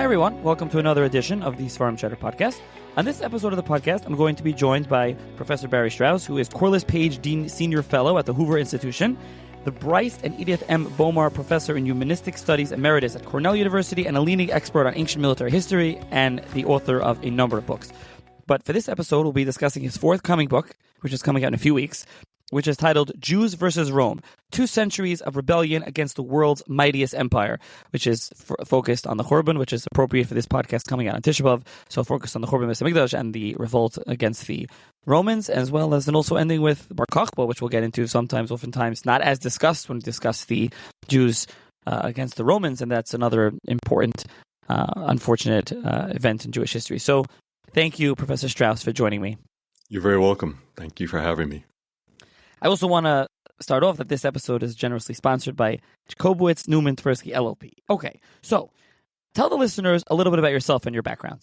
everyone. Welcome to another edition of the Svarim Cheddar podcast. On this episode of the podcast, I'm going to be joined by Professor Barry Strauss, who is Corliss Page Dean Senior Fellow at the Hoover Institution, the Bryce and Edith M. Bomar Professor in Humanistic Studies Emeritus at Cornell University, and a leading expert on ancient military history, and the author of a number of books. But for this episode, we'll be discussing his forthcoming book, which is coming out in a few weeks, which is titled Jews versus Rome, 2 Centuries of Rebellion Against the World's Mightiest Empire, which is focused on the Churban, which is appropriate for this podcast coming out on Tisha B'Av, so focused on the Churban Mikdash and the revolt against the Romans, as well as then also ending with Bar Kokhba, which we'll get into oftentimes not as discussed when we discuss the Jews against the Romans, and that's another important, unfortunate event in Jewish history. So thank you, Professor Strauss, for joining me. You're very welcome. Thank you for having me. I also want to start off that this episode is generously sponsored by Jacobowitz Newman Tversky LLP. Okay, so tell the listeners a little bit about yourself and your background.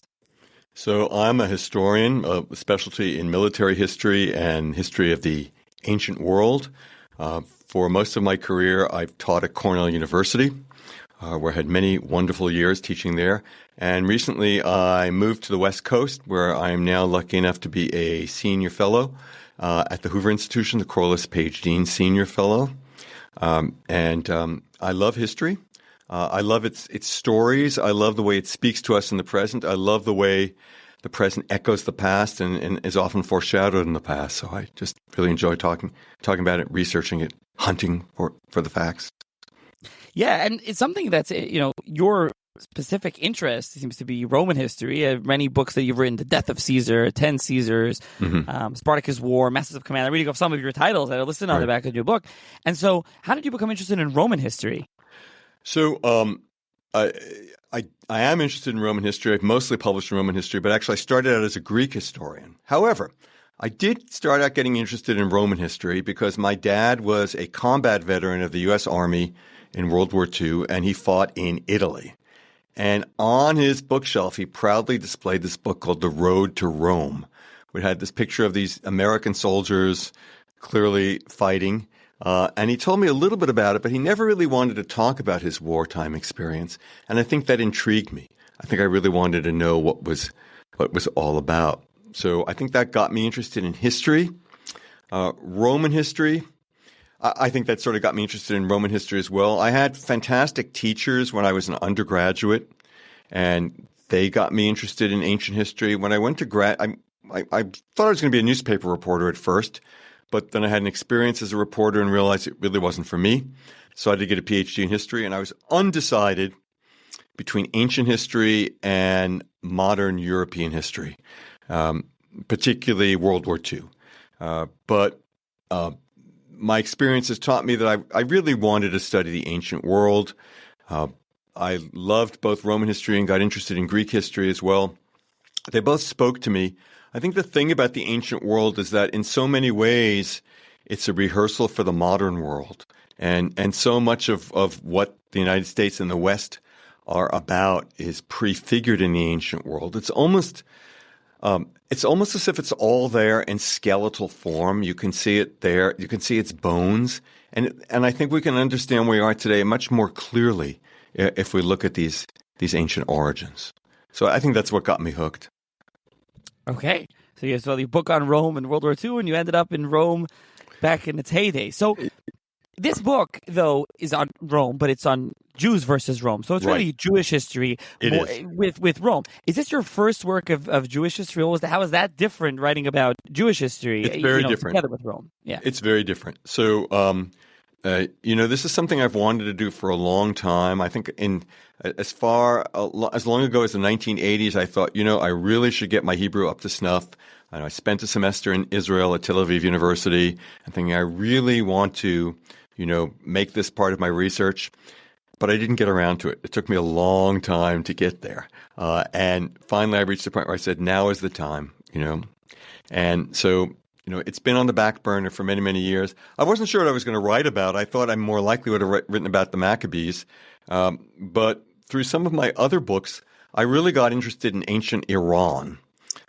So I'm a historian, a specialty in military history and history of the ancient world. For most of my career, I've taught at Cornell University, where I had many wonderful years teaching there. And recently I moved to the West Coast, where I am now lucky enough to be a senior fellow at the Hoover Institution, the Corliss Page Dean Senior Fellow. I love history. I love its stories. I love the way it speaks to us in the present. I love the way the present echoes the past and is often foreshadowed in the past. So I just really enjoy talking about it, researching it, hunting for the facts. Yeah, and it's something that's, your specific interest seems to be Roman history. Many books that you've written, The Death of Caesar, 10 Caesars, Spartacus' War, Masters of Command. I'm reading off some of your titles that are listed on the back of your book. And so how did you become interested in Roman history? So I am interested in Roman history. I've mostly published in Roman history, but actually I started out as a Greek historian. However, I did start out getting interested in Roman history because my dad was a combat veteran of the U.S. Army in World War II, and he fought in Italy. And on his bookshelf, he proudly displayed this book called The Road to Rome, which had this picture of these American soldiers clearly fighting. And he told me a little bit about it, but he never really wanted to talk about his wartime experience. And I think that intrigued me. I think I really wanted to know what was all about. So I think that got me interested in history, Roman history. I think that sort of got me interested in Roman history as well. I had fantastic teachers when I was an undergraduate, and they got me interested in ancient history. When I went to I thought I was going to be a newspaper reporter at first, but then I had an experience as a reporter and realized it really wasn't for me. So I had to get a PhD in history, and I was undecided between ancient history and modern European history, particularly World War II. But my experience has taught me that I really wanted to study the ancient world. I loved both Roman history and got interested in Greek history as well. They both spoke to me. I think the thing about the ancient world is that in so many ways, it's a rehearsal for the modern world. And so much of what the United States and the West are about is prefigured in the ancient world. It's almost as if it's all there in skeletal form. You can see it there. You can see its bones. And I think we can understand where we are today much more clearly if we look at these ancient origins. So I think that's what got me hooked. Okay. So you saw the book on Rome in World War II, and you ended up in Rome back in its heyday. So this book, though, is on Rome, but it's on Jews versus Rome. So it's really Jewish history with Rome. Is this your first work of Jewish history? How is that different, writing about Jewish history? It's very different. Together with Rome. Yeah. It's very different. So, this is something I've wanted to do for a long time. I think as long ago as the 1980s, I thought, I really should get my Hebrew up to snuff. And I spent a semester in Israel at Tel Aviv University and thinking I really want to, make this part of my research. But I didn't get around to it. It took me a long time to get there. And finally, I reached the point where I said, now is the time, And so, it's been on the back burner for many, many years. I wasn't sure what I was going to write about. I thought I more likely would have written about the Maccabees. But through some of my other books, I really got interested in ancient Iran.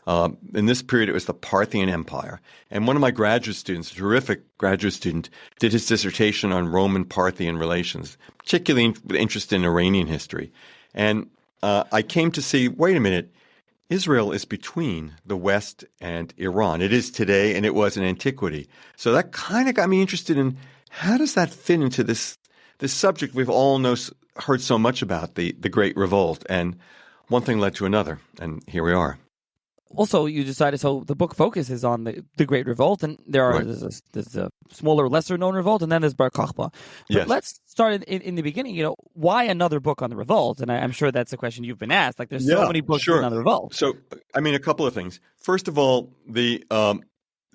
In this period, it was the Parthian Empire. And one of my graduate students, a terrific graduate student, did his dissertation on Roman-Parthian relations, particularly with interest in Iranian history. And I came to see, wait a minute, Israel is between the West and Iran. It is today, and it was in antiquity. So that kind of got me interested in how does that fit into this subject we've all heard so much about, the Great Revolt. And one thing led to another, and here we are. Also, you decided, so the book focuses on the Great Revolt, and there's a smaller, lesser-known revolt, and then there's Bar Kokhba. But Yes. let's start in the beginning. Why another book on the revolt? And I'm sure that's a question you've been asked. Like, there's so many books on the revolt. So, I mean, a couple of things. First of all, the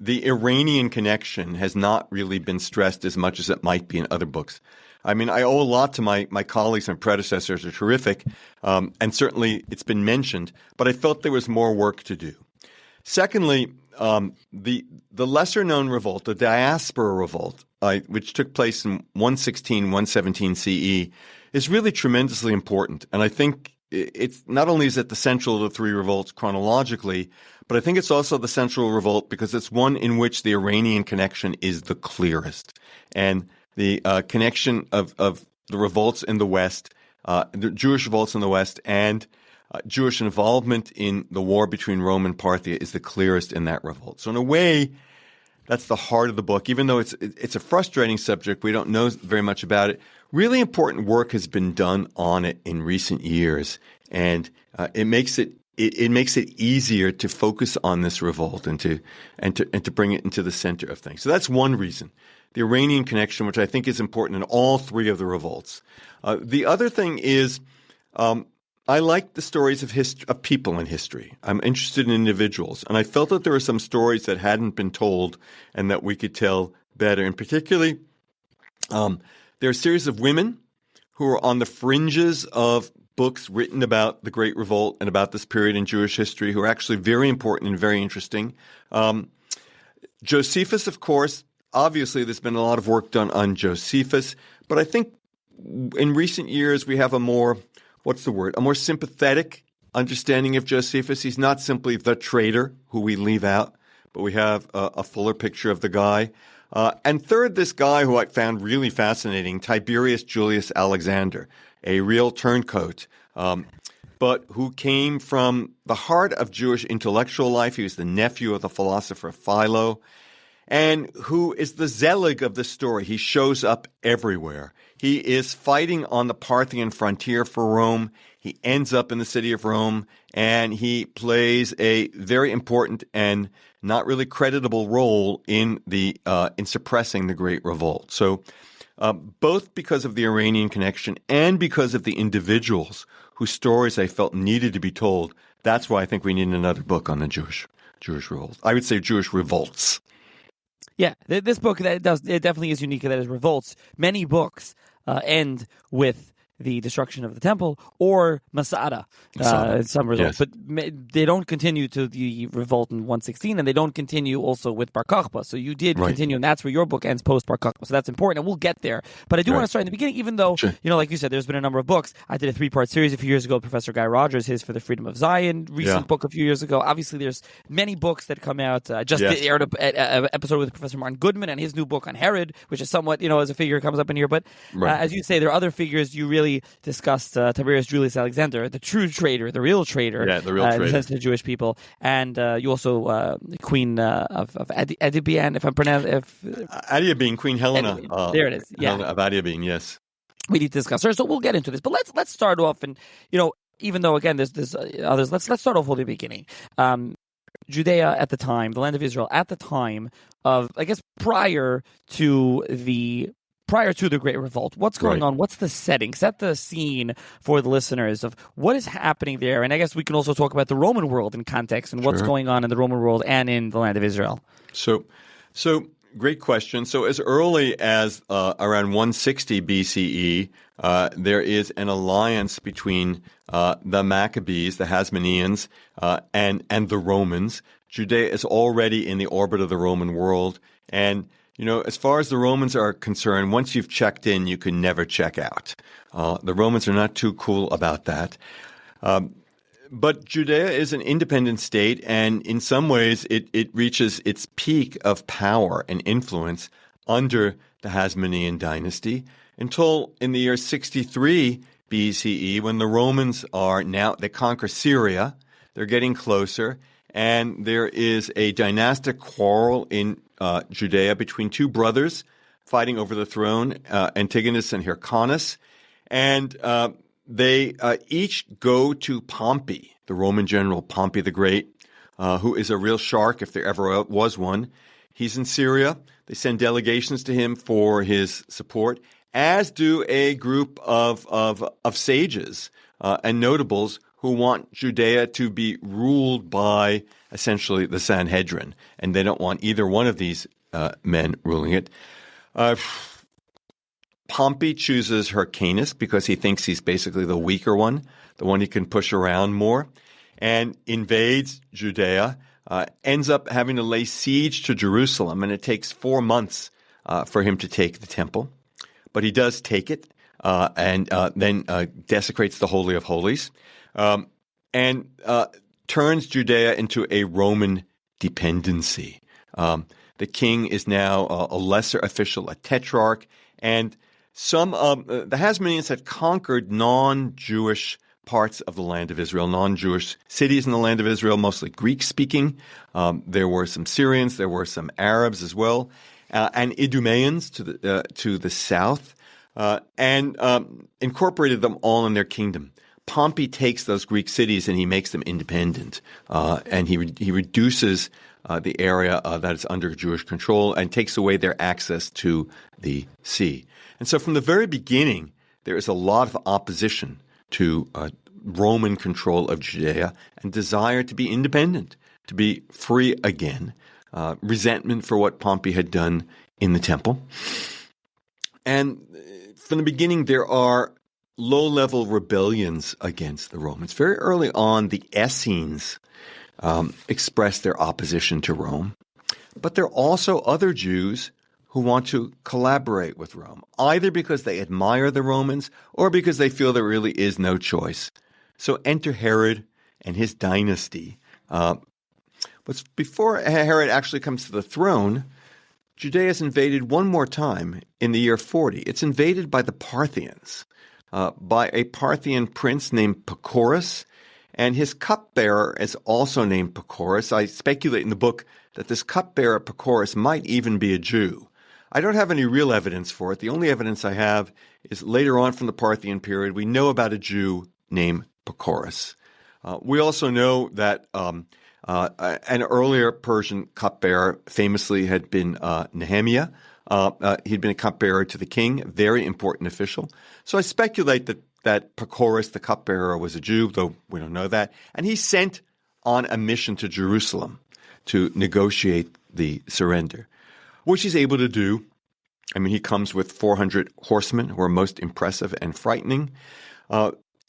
Iranian connection has not really been stressed as much as it might be in other books. I mean, I owe a lot to my colleagues and predecessors who are terrific, and certainly it's been mentioned, but I felt there was more work to do. Secondly, the lesser-known revolt, the diaspora revolt, which took place in 116, 117 CE, is really tremendously important. And I think it's not only is it the central of the three revolts chronologically, but I think it's also the central revolt because it's one in which the Iranian connection is the clearest. And the connection of the revolts in the West, the Jewish revolts in the West, and Jewish involvement in the war between Rome and Parthia is the clearest in that revolt. So in a way, that's the heart of the book. Even though it's a frustrating subject, we don't know very much about it. Really important work has been done on it in recent years, and it makes it easier to focus on this revolt and to bring it into the center of things. So that's one reason. The Iranian connection, which I think is important in all three of the revolts. The other thing is I like the stories of people in history. I'm interested in individuals. And I felt that there were some stories that hadn't been told and that we could tell better. And particularly, there are a series of women who are on the fringes of books written about the Great Revolt and about this period in Jewish history who are actually very important and very interesting. Josephus, of course, obviously there's been a lot of work done on Josephus, but I think in recent years we have a more sympathetic understanding of Josephus. He's not simply the traitor who we leave out, but we have a fuller picture of the guy. And third, this guy who I found really fascinating, Tiberius Julius Alexander, a real turncoat, but who came from the heart of Jewish intellectual life. He was the nephew of the philosopher Philo, and who is the Zelig of the story. He shows up everywhere. He is fighting on the Parthian frontier for Rome. He ends up in the city of Rome, and he plays a very important and not really creditable role in suppressing the Great Revolt. So both because of the Iranian connection and because of the individuals whose stories I felt needed to be told, that's why I think we need another book on the Jewish revolt. I would say Jewish revolts. Yeah, this book it definitely is unique. That is revolts. Many books end with the destruction of the temple or Masada, some results. Yes. But they don't continue to the revolt in 116, and they don't continue also with Bar Kokhba. So you did continue, and that's where your book ends post Bar Kokhba. So that's important, and we'll get there. But I do want to start in the beginning, even though, like you said, there's been a number of books. I did a 3-part series a few years ago. Professor Guy Rogers, his For the Freedom of Zion, recent book a few years ago. Obviously, there's many books that come out. Just aired an episode with Professor Martin Goodman and his new book on Herod, which is somewhat, as a figure comes up in here. But as you say, there are other figures you really discussed. Tiberius Julius Alexander, the true traitor, the real traitor, the real traitor. In the sense of the Jewish people, and you also Queen of Adibian, if I'm pronouncing Adiabene, Queen Helena. There it is. Yeah, Helena of Adiabene. Yes, we need to discuss her. So we'll get into this, but let's start off, and even though again there's others, let's start off with the beginning. Judea at the time, the land of Israel at the time of, I guess, prior to the Great Revolt. What's going on? What's the setting? Set the scene for the listeners of what is happening there. And I guess we can also talk about the Roman world in context and what's going on in the Roman world and in the land of Israel. So great question. So as early as around 160 BCE, there is an alliance between the Maccabees, the Hasmoneans, and the Romans. Judea is already in the orbit of the Roman world, and as far as the Romans are concerned, once you've checked in, you can never check out. The Romans are not too cool about that. But Judea is an independent state, and in some ways it reaches its peak of power and influence under the Hasmonean dynasty until in the year 63, BCE, when the Romans they conquer Syria. They're getting closer, and there is a dynastic quarrel in Judea between two brothers fighting over the throne, Antigonus and Hyrcanus. And they each go to Pompey, the Roman general, Pompey the Great, who is a real shark if there ever was one. He's in Syria. They send delegations to him for his support, as do a group of sages and notables who want Judea to be ruled by essentially the Sanhedrin, and they don't want either one of these men ruling it. Pompey chooses Hyrcanus because he thinks he's basically the weaker one, the one he can push around more, and invades Judea, ends up having to lay siege to Jerusalem, and it takes 4 months for him to take the temple. But he does take it and then desecrates the Holy of Holies and turns Judea into a Roman dependency. The king is now a lesser official, a tetrarch, and some the Hasmoneans had conquered non-Jewish parts of the land of Israel, non-Jewish cities in the land of Israel, mostly Greek-speaking. There were some Syrians, there were some Arabs as well, and Idumeans to the south, and incorporated them all in their kingdom. Pompey takes those Greek cities and he makes them independent, and he reduces the area that is under Jewish control and takes away their access to the sea. And so from the very beginning, there is a lot of opposition to Roman control of Judea and desire to be independent, to be free again, resentment for what Pompey had done in the temple. And from the beginning, there are low-level rebellions against the Romans. Very early on, the Essenes expressed their opposition to Rome. But there are also other Jews who want to collaborate with Rome, either because they admire the Romans or because they feel there really is no choice. So enter Herod and his dynasty. But before Herod actually comes to the throne, Judea is invaded one more time in the year 40. It's invaded by the Parthians, by a Parthian prince named Pacorus, and his cupbearer is also named Pacorus. I speculate in the book that this cupbearer Pacorus might even be a Jew. I don't have any real evidence for it. The only evidence I have is later on from the Parthian period, we know about a Jew named Pacorus. We also know that an earlier Persian cupbearer famously had been Nehemiah. He'd been a cupbearer to the king, a very important official. So I speculate that Pacorus, the cupbearer, was a Jew, though we don't know that. And he's sent on a mission to Jerusalem to negotiate the surrender, which he's able to do. I mean, he comes with 400 horsemen who are most impressive and frightening.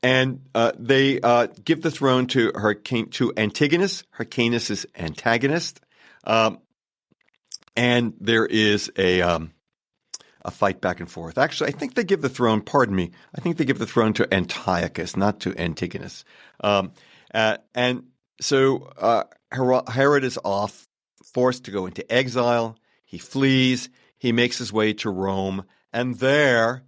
And they give the throne to Antigonus, Hyrcanus' antagonist. And there is a fight back and forth. Actually, I think they give the throne, to Antiochus, not to Antigonus. And so Herod is off, forced to go into exile. He flees. He makes his way to Rome. And there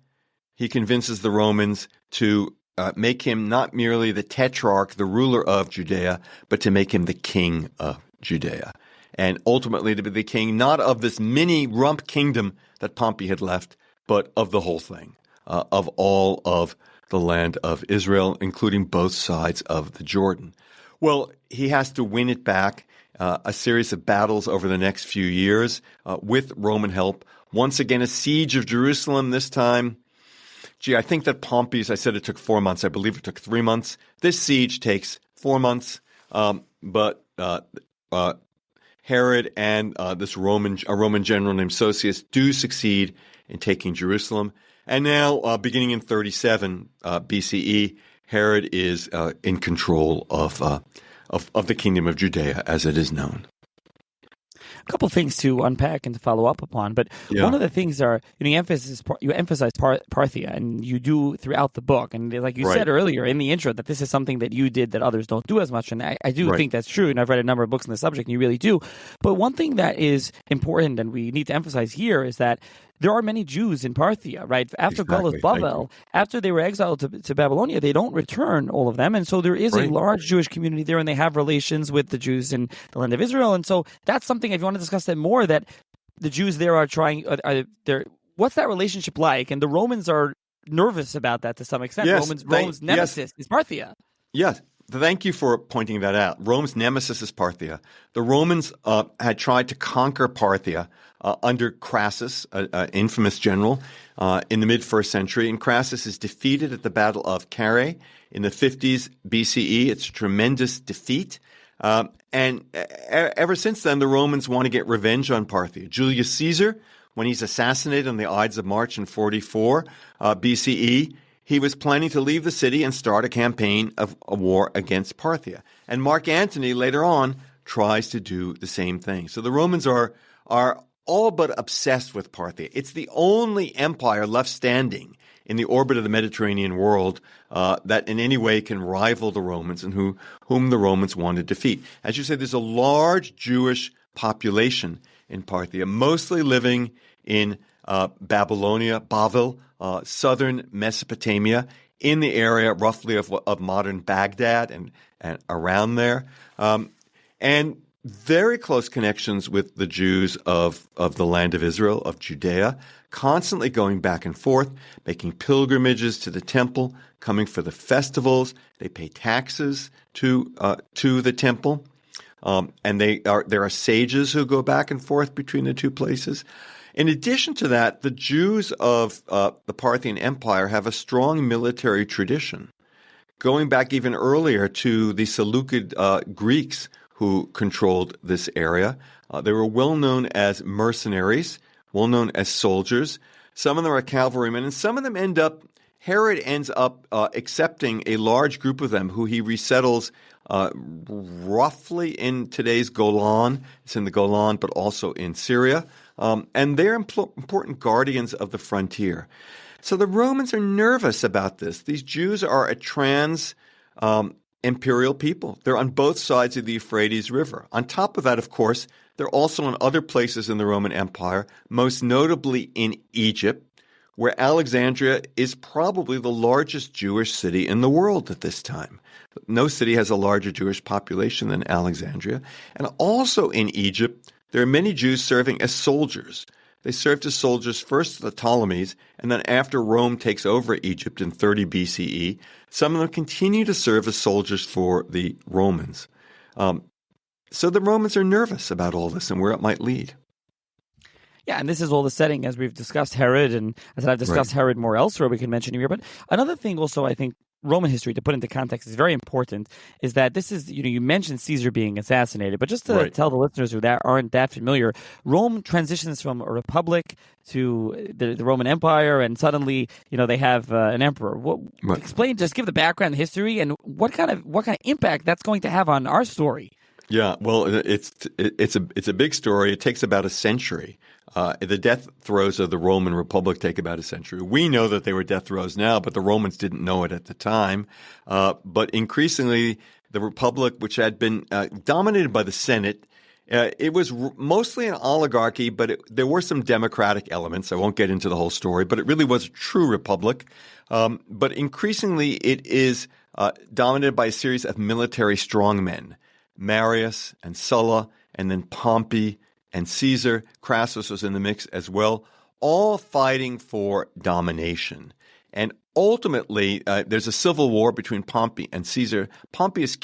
he convinces the Romans to make him not merely the tetrarch, the ruler of Judea, but to make him the king of Judea. And ultimately to be the king not of this mini rump kingdom that Pompey had left, but of the whole thing, of all of the land of Israel, including both sides of the Jordan. Well, he has to win it back, a series of battles over the next few years with Roman help. Once again, a siege of Jerusalem this time. I think that Pompey's, I said it took 4 months. I believe it took 3 months. This siege takes 4 months. But Herod and a Roman general named Sosius do succeed in taking Jerusalem. And now, beginning in 37 BCE, Herod is in control of the kingdom of Judea as it is known. A couple things to unpack and to follow up upon, but one of the things are you emphasize Parthia, and you do throughout the book, and like you said earlier in the intro that this is something that you did that others don't do as much, and I do think that's true, and I've read a number of books on the subject, and you really do. But one thing that is important and we need to emphasize here is that there are many Jews in Parthia, right? After Galus Bavel, after they were exiled to Babylonia, they don't return, all of them. And so there is a large Jewish community there, and they have relations with the Jews in the land of Israel. And so that's something, if you want to discuss that more, that the Jews there are trying, what's that relationship like? And the Romans are nervous about that to some extent. Yes, Rome's nemesis is Parthia. Yes. Thank you for pointing that out. Rome's nemesis is Parthia. The Romans had tried to conquer Parthia under Crassus, an infamous general, in the mid-1st century. And Crassus is defeated at the Battle of Carrhae in the 50s BCE. It's a tremendous defeat. And ever since then, the Romans want to get revenge on Parthia. Julius Caesar, when he's assassinated on the Ides of March in 44 BCE, he was planning to leave the city and start a campaign of a war against Parthia. And Mark Antony later on tries to do the same thing. So the Romans are all but obsessed with Parthia. It's the only empire left standing in the orbit of the Mediterranean world that in any way can rival the Romans and whom the Romans want to defeat. As you say, there's a large Jewish population in Parthia, mostly living in Babylonia, Bavel, southern Mesopotamia, in the area roughly of modern Baghdad and around there, and very close connections with the Jews of the land of Israel, of Judea, constantly going back and forth, making pilgrimages to the temple, coming for the festivals. They pay taxes to the temple, and there are sages who go back and forth between the two places. In addition to that, the Jews of the Parthian Empire have a strong military tradition, going back even earlier to the Seleucid Greeks who controlled this area. They were well known as mercenaries, well known as soldiers. Some of them are cavalrymen, and some of them Herod ends up accepting a large group of them who he resettles roughly in today's Golan. It's in the Golan, but also in Syria. And they're important guardians of the frontier. So the Romans are nervous about this. These Jews are a imperial people. They're on both sides of the Euphrates River. On top of that, of course, they're also in other places in the Roman Empire, most notably in Egypt, where Alexandria is probably the largest Jewish city in the world at this time. No city has a larger Jewish population than Alexandria. And also in Egypt, there are many Jews serving as soldiers. They served as soldiers first to the Ptolemies, and then after Rome takes over Egypt in 30 BCE, some of them continue to serve as soldiers for the Romans. So the Romans are nervous about all this and where it might lead. Yeah, and this is all the setting, as we've discussed Herod, and as I've discussed Herod more elsewhere, we can mention here. But another thing also, I think, Roman history, to put into context, is very important, is that this is, you mentioned Caesar being assassinated, but just to tell the listeners who aren't that familiar, Rome transitions from a republic to the Roman Empire, and suddenly, they have an emperor. Explain, just give the background, history, and what kind of impact that's going to have on our story. Yeah, well, it's a big story. It takes about a century. The death throes of the Roman Republic take about a century. We know that they were death throes now, but the Romans didn't know it at the time. But increasingly, the Republic, which had been dominated by the Senate, it was mostly an oligarchy, but there were some democratic elements. I won't get into the whole story, but it really was a true republic. But increasingly, it is dominated by a series of military strongmen. Marius and Sulla, and then Pompey and Caesar. Crassus was in the mix as well, all fighting for domination. And ultimately, there's a civil war between Pompey and Caesar. Pompey is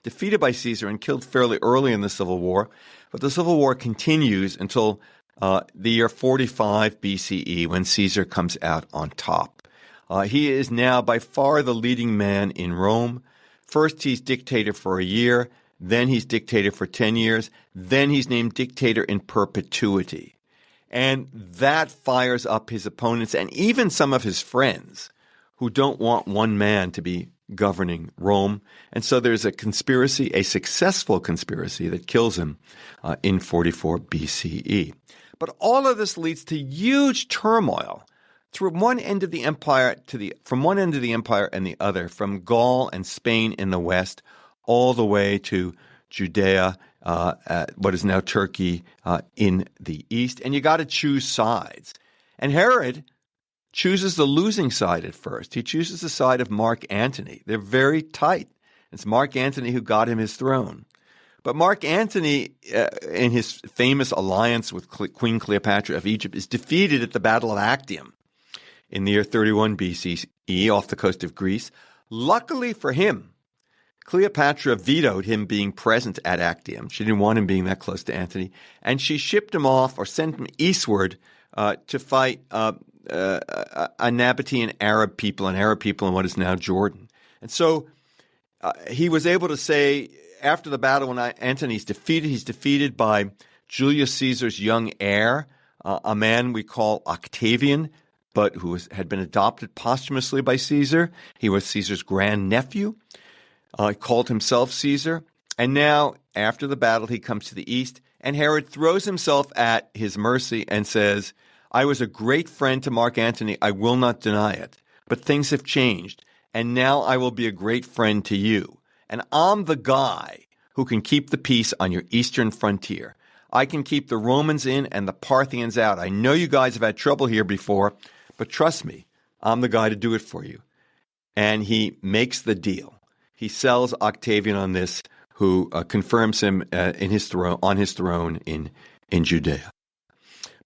defeated by Caesar and killed fairly early in the civil war. But the civil war continues until the year 45 BCE, when Caesar comes out on top. He is now by far the leading man in Rome. First, he's dictator for a year. Then he's dictator for 10 years. Then he's named dictator in perpetuity. And that fires up his opponents and even some of his friends who don't want one man to be governing Rome. And so there's a conspiracy, a successful conspiracy, that kills him in 44 BCE. But all of this leads to huge turmoil from one end of the empire and the other, from Gaul and Spain in the west, all the way to Judea, what is now Turkey, in the east. And you got to choose sides. And Herod chooses the losing side at first. He chooses the side of Mark Antony. They're very tight. It's Mark Antony who got him his throne. But Mark Antony, in his famous alliance with Queen Cleopatra of Egypt, is defeated at the Battle of Actium in the year 31 BCE off the coast of Greece. Luckily for him, Cleopatra vetoed him being present at Actium. She didn't want him being that close to Antony. And she shipped him off or sent him eastward to fight a Nabatean Arab people in what is now Jordan. And so he was able to say, after the battle, when Antony's defeated, he's defeated by Julius Caesar's young heir, a man we call Octavian, but who had been adopted posthumously by Caesar. He was Caesar's grandnephew. He called himself Caesar. And now, after the battle, he comes to the east, and Herod throws himself at his mercy and says, I was a great friend to Mark Antony. I will not deny it. But things have changed, and now I will be a great friend to you. And I'm the guy who can keep the peace on your eastern frontier. I can keep the Romans in and the Parthians out. I know you guys have had trouble here before, but trust me, I'm the guy to do it for you. And he makes the deal. He sells Octavian on this, who confirms him on his throne in Judea.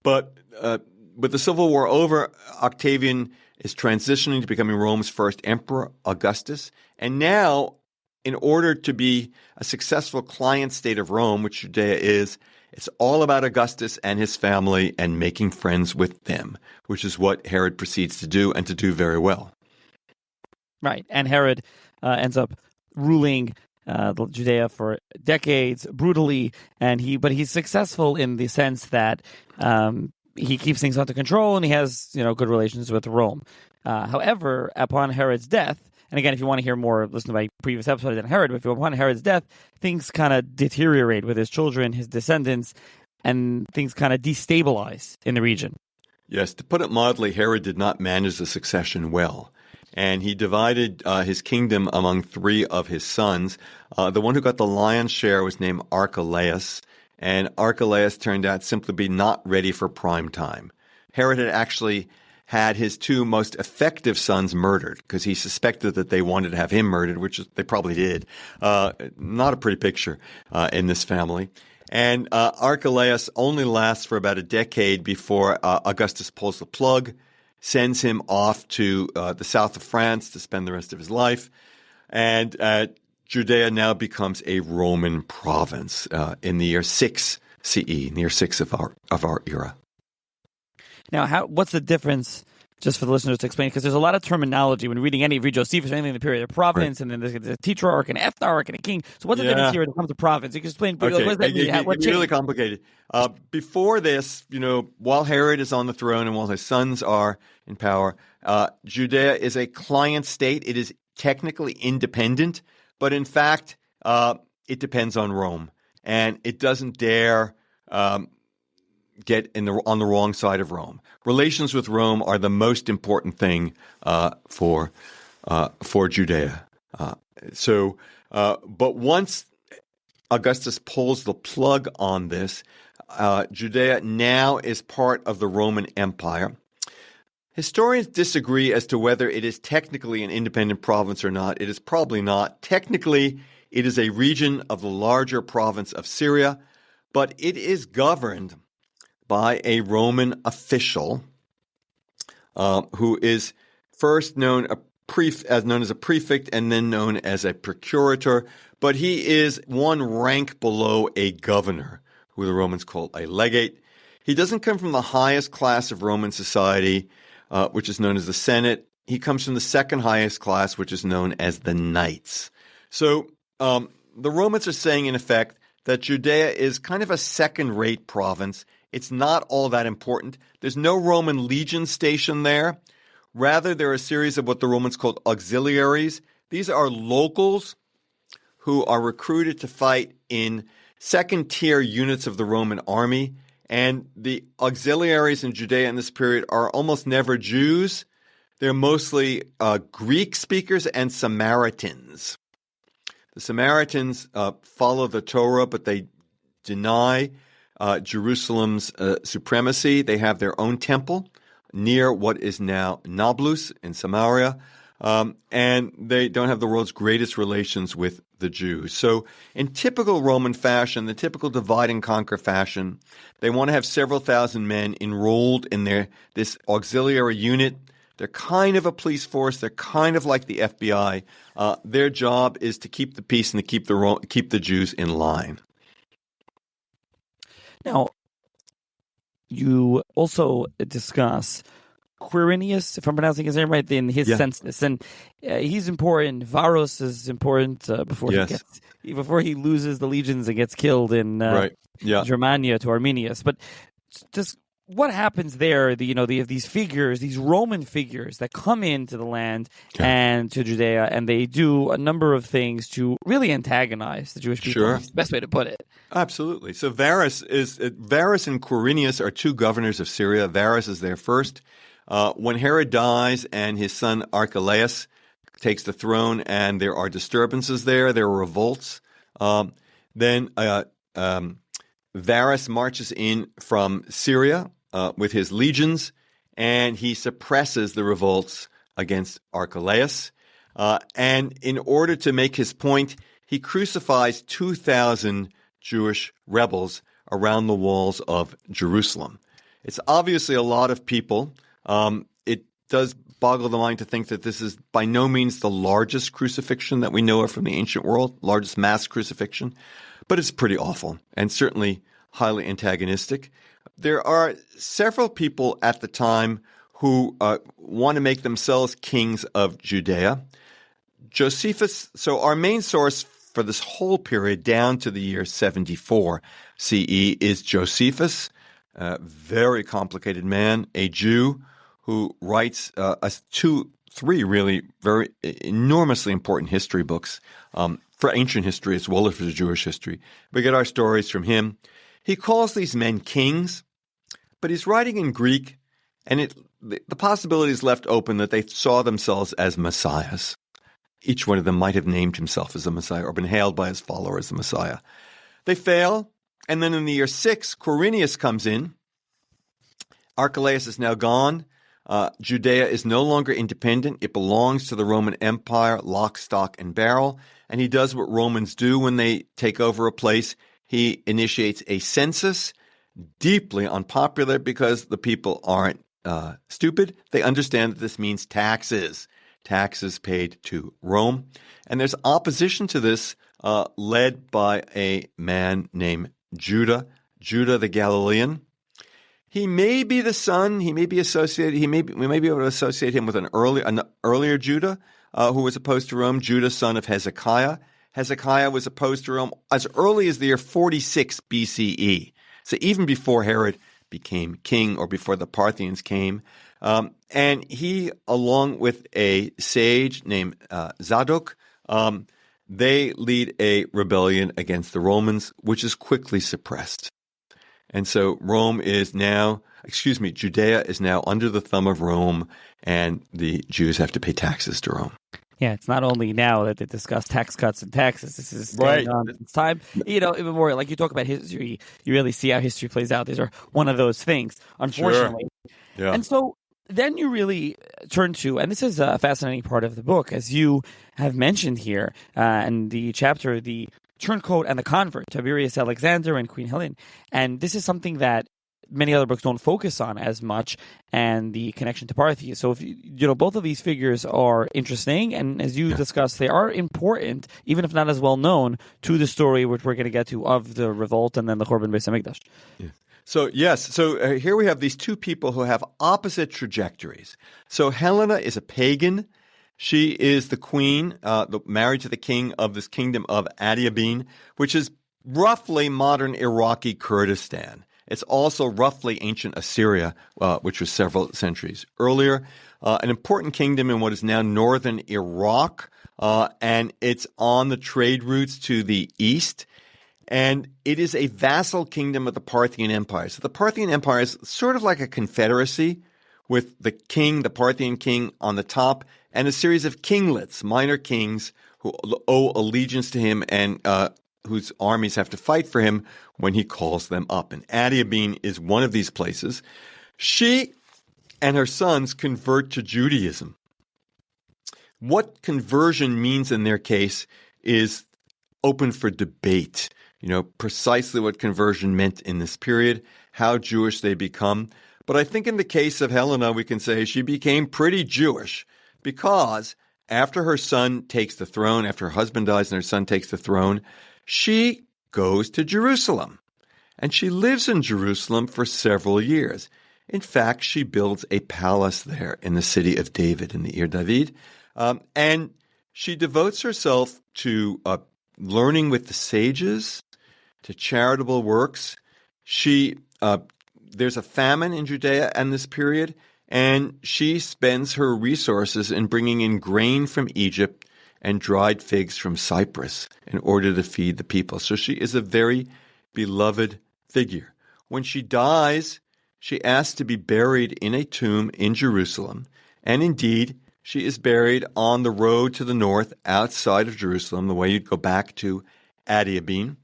But with the Civil War over, Octavian is transitioning to becoming Rome's first emperor, Augustus. And now, in order to be a successful client state of Rome, which Judea is, it's all about Augustus and his family and making friends with them, which is what Herod proceeds to do and to do very well. Right. And Herod ends up ruling Judea for decades brutally, but he's successful in the sense that he keeps things under control and he has good relations with Rome. However, upon Herod's death, and again, if you want to hear more, listen to my previous episode on Herod, but upon Herod's death, things kind of deteriorate with his children, his descendants, and things kind of destabilize in the region. Yes, to put it mildly, Herod did not manage the succession well. And he divided his kingdom among three of his sons. The one who got the lion's share was named Archelaus, and Archelaus turned out simply to be not ready for prime time. Herod had actually had his two most effective sons murdered because he suspected that they wanted to have him murdered, which they probably did. Not a pretty picture in this family. And Archelaus only lasts for about a decade before Augustus pulls the plug, sends him off to the south of France to spend the rest of his life. And Judea now becomes a Roman province in the year 6 CE, in the year 6 of our era. Now, what's the difference, just for the listeners to explain, because there's a lot of terminology when reading any of Josephus or anything in the period of province, right. And then there's a tetrarch, an ethnarch, and a king. So what's the difference here when it comes to province? You can explain, what does that mean? It's really complicated. Before this, while Herod is on the throne and while his sons are in power, Judea is a client state. It is technically independent, but in fact, it depends on Rome, and it doesn't dare get on the wrong side of Rome. Relations with Rome are the most important thing for Judea. But once Augustus pulls the plug on this, Judea now is part of the Roman Empire. Historians disagree as to whether it is technically an independent province or not. It is probably not. Technically, it is a region of the larger province of Syria, but it is governed by a Roman official who is first known as a prefect and then known as a procurator, but he is one rank below a governor, who the Romans call a legate. He doesn't come from the highest class of Roman society, which is known as the Senate. He comes from the second highest class, which is known as the Knights. So the Romans are saying, in effect, that Judea is kind of a second-rate province. It's not all that important. There's no Roman legion stationed there. Rather, there are a series of what the Romans called auxiliaries. These are locals who are recruited to fight in second-tier units of the Roman army. And the auxiliaries in Judea in this period are almost never Jews. They're mostly Greek speakers and Samaritans. The Samaritans follow the Torah, but they deny Jerusalem's supremacy. They have their own temple near what is now Nablus in Samaria, and they don't have the world's greatest relations with the Jews. So in typical Roman fashion, the typical divide and conquer fashion, they want to have several thousand men enrolled in this auxiliary unit. They're kind of a police force. They're kind of like the FBI. Their job is to keep the peace and to keep the Jews in line. Now, you also discuss Quirinius, if I'm pronouncing his name right, in his census, and he's important. Varus is important before he loses the legions and gets killed in Germania to Arminius. But just what happens there? These figures, these Roman figures that come into the land and to Judea, and they do a number of things to really antagonize the Jewish people. Sure. That's the best way to put it. Absolutely. So Varus and Quirinius are two governors of Syria. Varus is there first. When Herod dies and his son Archelaus takes the throne, and there are disturbances there are revolts, then Varus marches in from Syria with his legions, and he suppresses the revolts against Archelaus. And in order to make his point, he crucifies 2,000 Jewish rebels around the walls of Jerusalem. It's obviously a lot of people. It does boggle the mind to think that this is by no means the largest crucifixion that we know of from the ancient world, largest mass crucifixion, but it's pretty awful and certainly highly antagonistic. There are several people at the time who want to make themselves kings of Judea. Josephus, so our main source for this whole period down to the year 74 CE is Josephus, a very complicated man, a Jew who writes three really very enormously important history books for ancient history as well as for Jewish history. We get our stories from him. He calls these men kings, but he's writing in Greek, and the possibility is left open that they saw themselves as messiahs. Each one of them might have named himself as a messiah or been hailed by his followers as a messiah. They fail, and then in the year 6, Quirinius comes in. Archelaus is now gone. Judea is no longer independent. It belongs to the Roman Empire, lock, stock, and barrel. And he does what Romans do when they take over a place. He initiates a census, deeply unpopular because the people aren't stupid. They understand that this means taxes paid to Rome. And there's opposition to this led by a man named Judah the Galilean. He may be the son. He may be associated. We may be able to associate him with an earlier Judah who was opposed to Rome. Judah, son of Hezekiah. Hezekiah was opposed to Rome as early as the year 46 BCE. So even before Herod became king or before the Parthians came, and he, along with a sage named Zadok, they lead a rebellion against the Romans, which is quickly suppressed. And so Judea is now under the thumb of Rome, and the Jews have to pay taxes to Rome. Yeah, it's not only now that they discuss tax cuts and taxes. This is going on since time. Even more, like you talk about history, you really see how history plays out. These are one of those things, unfortunately. Sure. Yeah. And so then you really turn to, and this is a fascinating part of the book, as you have mentioned here in the chapter, the turncoat and the convert, Tiberius Alexander and Queen Helen. And this is something that many other books don't focus on as much, and the connection to Parthia. So if both of these figures are interesting, and as you discussed, they are important, even if not as well known, to the story which we're going to get to of the revolt and then the Churban Beis Hamikdash. Yeah. So here we have these two people who have opposite trajectories. So Helena is a pagan. She is the queen, married to the king of this kingdom of Adiabene, which is roughly modern Iraqi Kurdistan. It's also roughly ancient Assyria, which was several centuries earlier. An important kingdom in what is now northern Iraq, and it's on the trade routes to the east. And it is a vassal kingdom of the Parthian Empire. So the Parthian Empire is sort of like a confederacy with the Parthian king on the top, and a series of kinglets, minor kings, who owe allegiance to him and whose armies have to fight for him when he calls them up. And Adiabene is one of these places. She and her sons convert to Judaism. What conversion means in their case is open for debate. Precisely what conversion meant in this period, how Jewish they become. But I think in the case of Helena, we can say she became pretty Jewish because after her son takes the throne, after her husband dies and her son takes the throne, she goes to Jerusalem. And she lives in Jerusalem for several years. In fact, she builds a palace there in the city of David, in the Ir David. And she devotes herself to learning with the sages, to charitable works. There's a famine in Judea in this period, and she spends her resources in bringing in grain from Egypt and dried figs from Cyprus in order to feed the people. So she is a very beloved figure. When she dies, she asks to be buried in a tomb in Jerusalem, and indeed, she is buried on the road to the north outside of Jerusalem, the way you'd go back to Adiabene.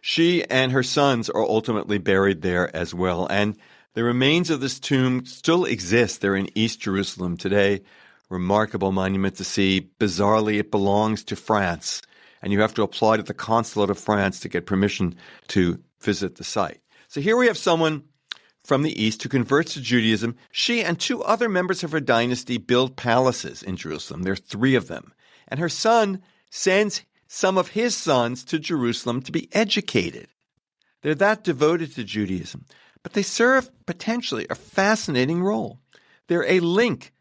She and her sons are ultimately buried there as well. And the remains of this tomb still exist. They're in East Jerusalem today. Remarkable monument to see. Bizarrely, it belongs to France. And you have to apply to the consulate of France to get permission to visit the site. So here we have someone from the East who converts to Judaism. She and two other members of her dynasty build palaces in Jerusalem. There are 3 of them. And her son sends some of his sons to Jerusalem to be educated. They're that devoted to Judaism. But they serve potentially a fascinating role. They're a link,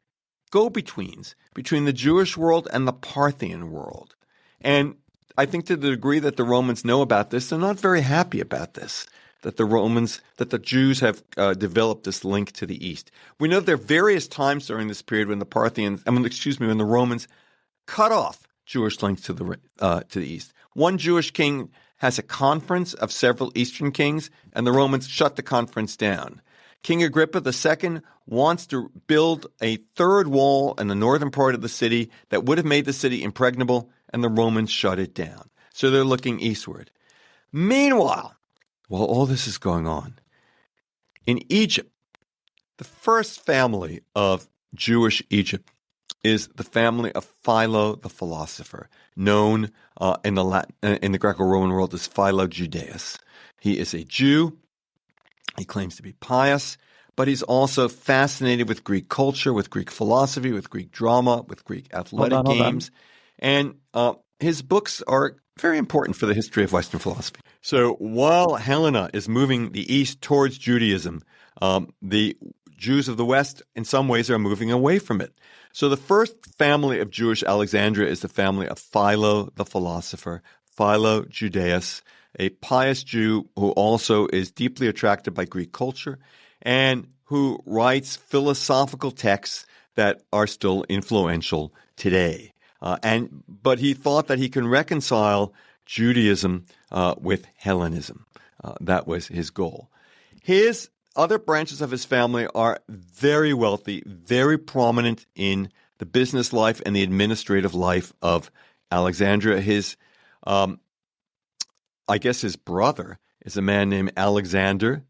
go-betweens, between the Jewish world and the Parthian world. And I think to the degree that the Romans know about this, they're not very happy about this, that the Jews have developed this link to the East. We know there are various times during this period when when the Romans cut off Jewish links to the East. One Jewish king has a conference of several Eastern kings, and the Romans shut the conference down. King Agrippa II wants to build a third wall in the northern part of the city that would have made the city impregnable, and the Romans shut it down. So they're looking eastward. Meanwhile, while all this is going on, in Egypt, the first family of Jewish Egypt is the family of Philo the philosopher, known in the Greco-Roman world as Philo Judaeus. He is a Jew. He claims to be pious, but he's also fascinated with Greek culture, with Greek philosophy, with Greek drama, with Greek athletic games. And his books are very important for the history of Western philosophy. So while Helena is moving the East towards Judaism, the Jews of the West in some ways are moving away from it. So the first family of Jewish Alexandria is the family of Philo the philosopher, Philo Judaeus, a pious Jew who also is deeply attracted by Greek culture and who writes philosophical texts that are still influential today. But he thought that he can reconcile Judaism with Hellenism. That was his goal. His other branches of his family are very wealthy, very prominent in the business life and the administrative life of Alexandria. His brother is a man named Alexander,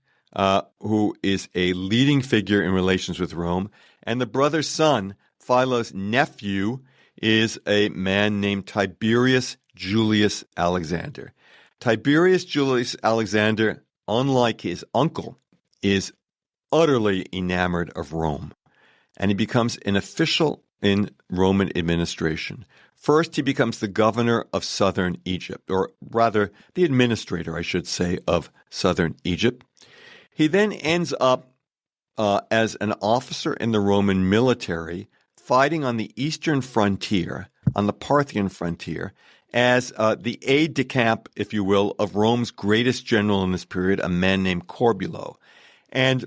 who is a leading figure in relations with Rome. And the brother's son, Philo's nephew, is a man named Tiberius Julius Alexander. Tiberius Julius Alexander, unlike his uncle, is utterly enamored of Rome, and he becomes an official in Roman administration. First, he becomes the governor of southern Egypt, or rather, the administrator, I should say, of southern Egypt. He then ends up as an officer in the Roman military, fighting on the eastern frontier, on the Parthian frontier, as the aide-de-camp, if you will, of Rome's greatest general in this period, a man named Corbulo. And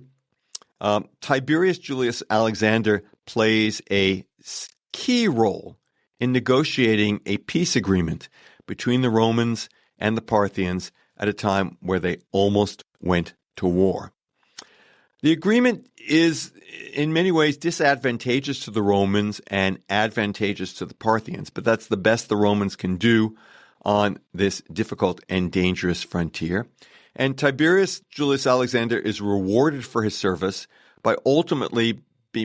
Tiberius Julius Alexander plays a key role in negotiating a peace agreement between the Romans and the Parthians at a time where they almost went to war. The agreement is in many ways disadvantageous to the Romans and advantageous to the Parthians, but that's the best the Romans can do on this difficult and dangerous frontier. And Tiberius Julius Alexander is rewarded for his service by ultimately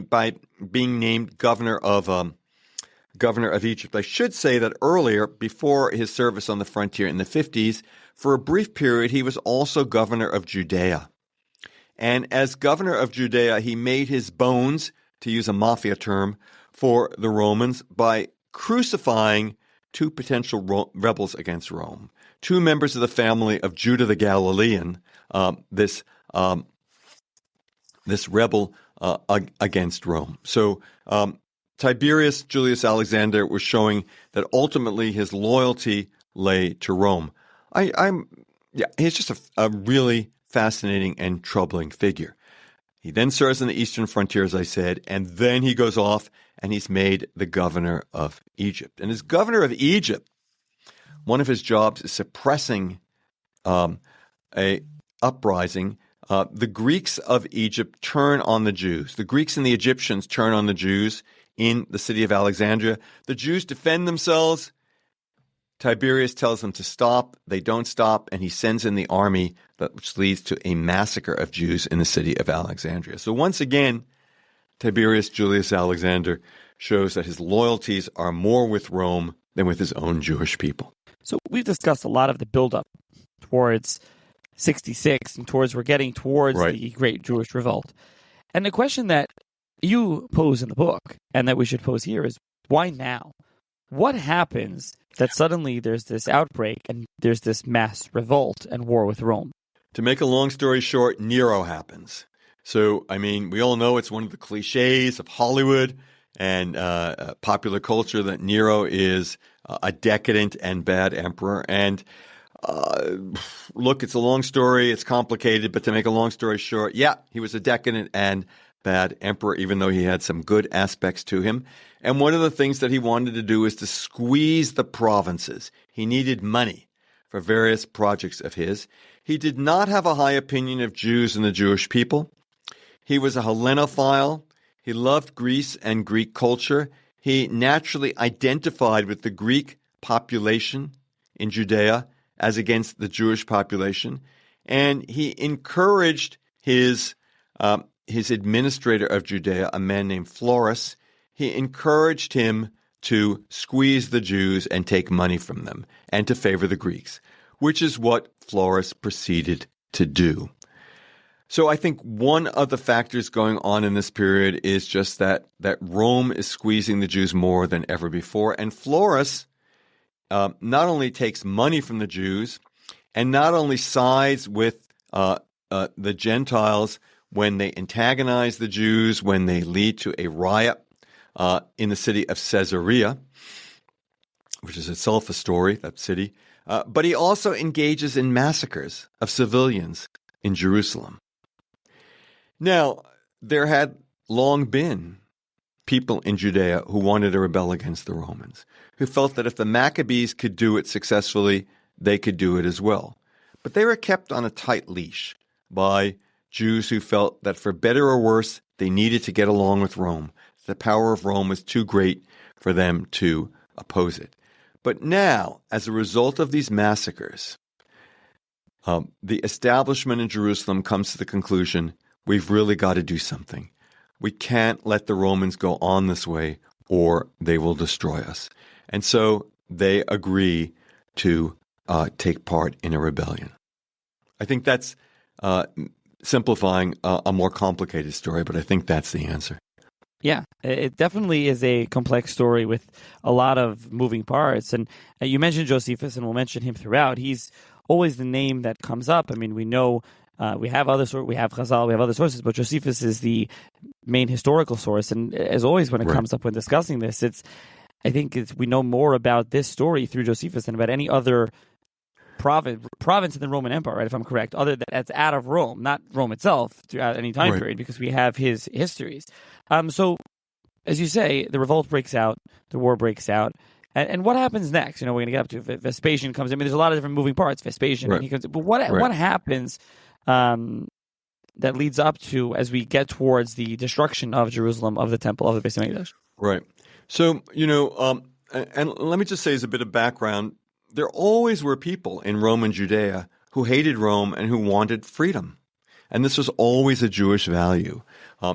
by being named governor of Egypt. I should say that earlier, before his service on the frontier in the 50s, for a brief period, he was also governor of Judea. And as governor of Judea, he made his bones, to use a mafia term, for the Romans by crucifying two potential rebels against Rome, two members of the family of Judah the Galilean, this rebel against Rome. So Tiberius Julius Alexander was showing that ultimately his loyalty lay to Rome. He's just a really fascinating and troubling figure. He then serves on the eastern frontier, as I said, and then he goes off and he's made the governor of Egypt. And as governor of Egypt, one of his jobs is suppressing a uprising. The Greeks of Egypt turn on the Jews. The Greeks and the Egyptians turn on the Jews in the city of Alexandria. The Jews defend themselves. Tiberius tells them to stop. They don't stop, and he sends in the army, which leads to a massacre of Jews in the city of Alexandria. So once again, Tiberius Julius Alexander shows that his loyalties are more with Rome than with his own Jewish people. So we've discussed a lot of the buildup towards 66 and we're getting towards the Great Jewish Revolt. And the question that you pose in the book and that we should pose here is, why now? What happens that suddenly there's this outbreak and there's this mass revolt and war with Rome? To make a long story short, Nero happens. So, I mean, we all know it's one of the cliches of Hollywood and popular culture that Nero is a decadent and bad emperor. And look, it's a long story. It's complicated. But to make a long story short, he was a decadent and bad emperor, even though he had some good aspects to him. And one of the things that he wanted to do is to squeeze the provinces. He needed money for various projects of his. He did not have a high opinion of Jews and the Jewish people. He was a Hellenophile. He loved Greece and Greek culture. He naturally identified with the Greek population in Judea as against the Jewish population. And he encouraged his administrator of Judea, a man named Florus. He encouraged him to squeeze the Jews and take money from them and to favor the Greeks, which is what Florus proceeded to do. So I think one of the factors going on in this period is just that Rome is squeezing the Jews more than ever before. And Florus not only takes money from the Jews and not only sides with the Gentiles when they antagonize the Jews, when they lead to a riot in the city of Caesarea, which is itself a story, that city, but he also engages in massacres of civilians in Jerusalem. Now, there had long been people in Judea who wanted to rebel against the Romans, who felt that if the Maccabees could do it successfully, they could do it as well. But they were kept on a tight leash by Jews who felt that for better or worse, they needed to get along with Rome. The power of Rome was too great for them to oppose it. But now, as a result of these massacres, the establishment in Jerusalem comes to the conclusion, we've really got to do something. We can't let the Romans go on this way or they will destroy us. And so they agree to take part in a rebellion. I think that's simplifying a more complicated story, but I think that's the answer. Yeah, it definitely is a complex story with a lot of moving parts. And you mentioned Josephus, and we'll mention him throughout. He's always the name that comes up. I mean, we know we have we have Chazal, we have other sources, but Josephus is the main historical source. And as always, when it comes up when discussing this, we know more about this story through Josephus than about any other province in the Roman Empire, right? If I'm correct, other than that's out of Rome, not Rome itself, throughout any time period, because we have his histories. So, as you say, the revolt breaks out, the war breaks out, and what happens next? We're going to get up to Vespasian comes in. I mean, there's a lot of different moving parts. Vespasian, and he comes in, but what happens that leads up to as we get towards the destruction of Jerusalem, of the temple, of the Beis Hamikdash? Right. So, and let me just say as a bit of background, there always were people in Rome and Judea who hated Rome and who wanted freedom. And this was always a Jewish value.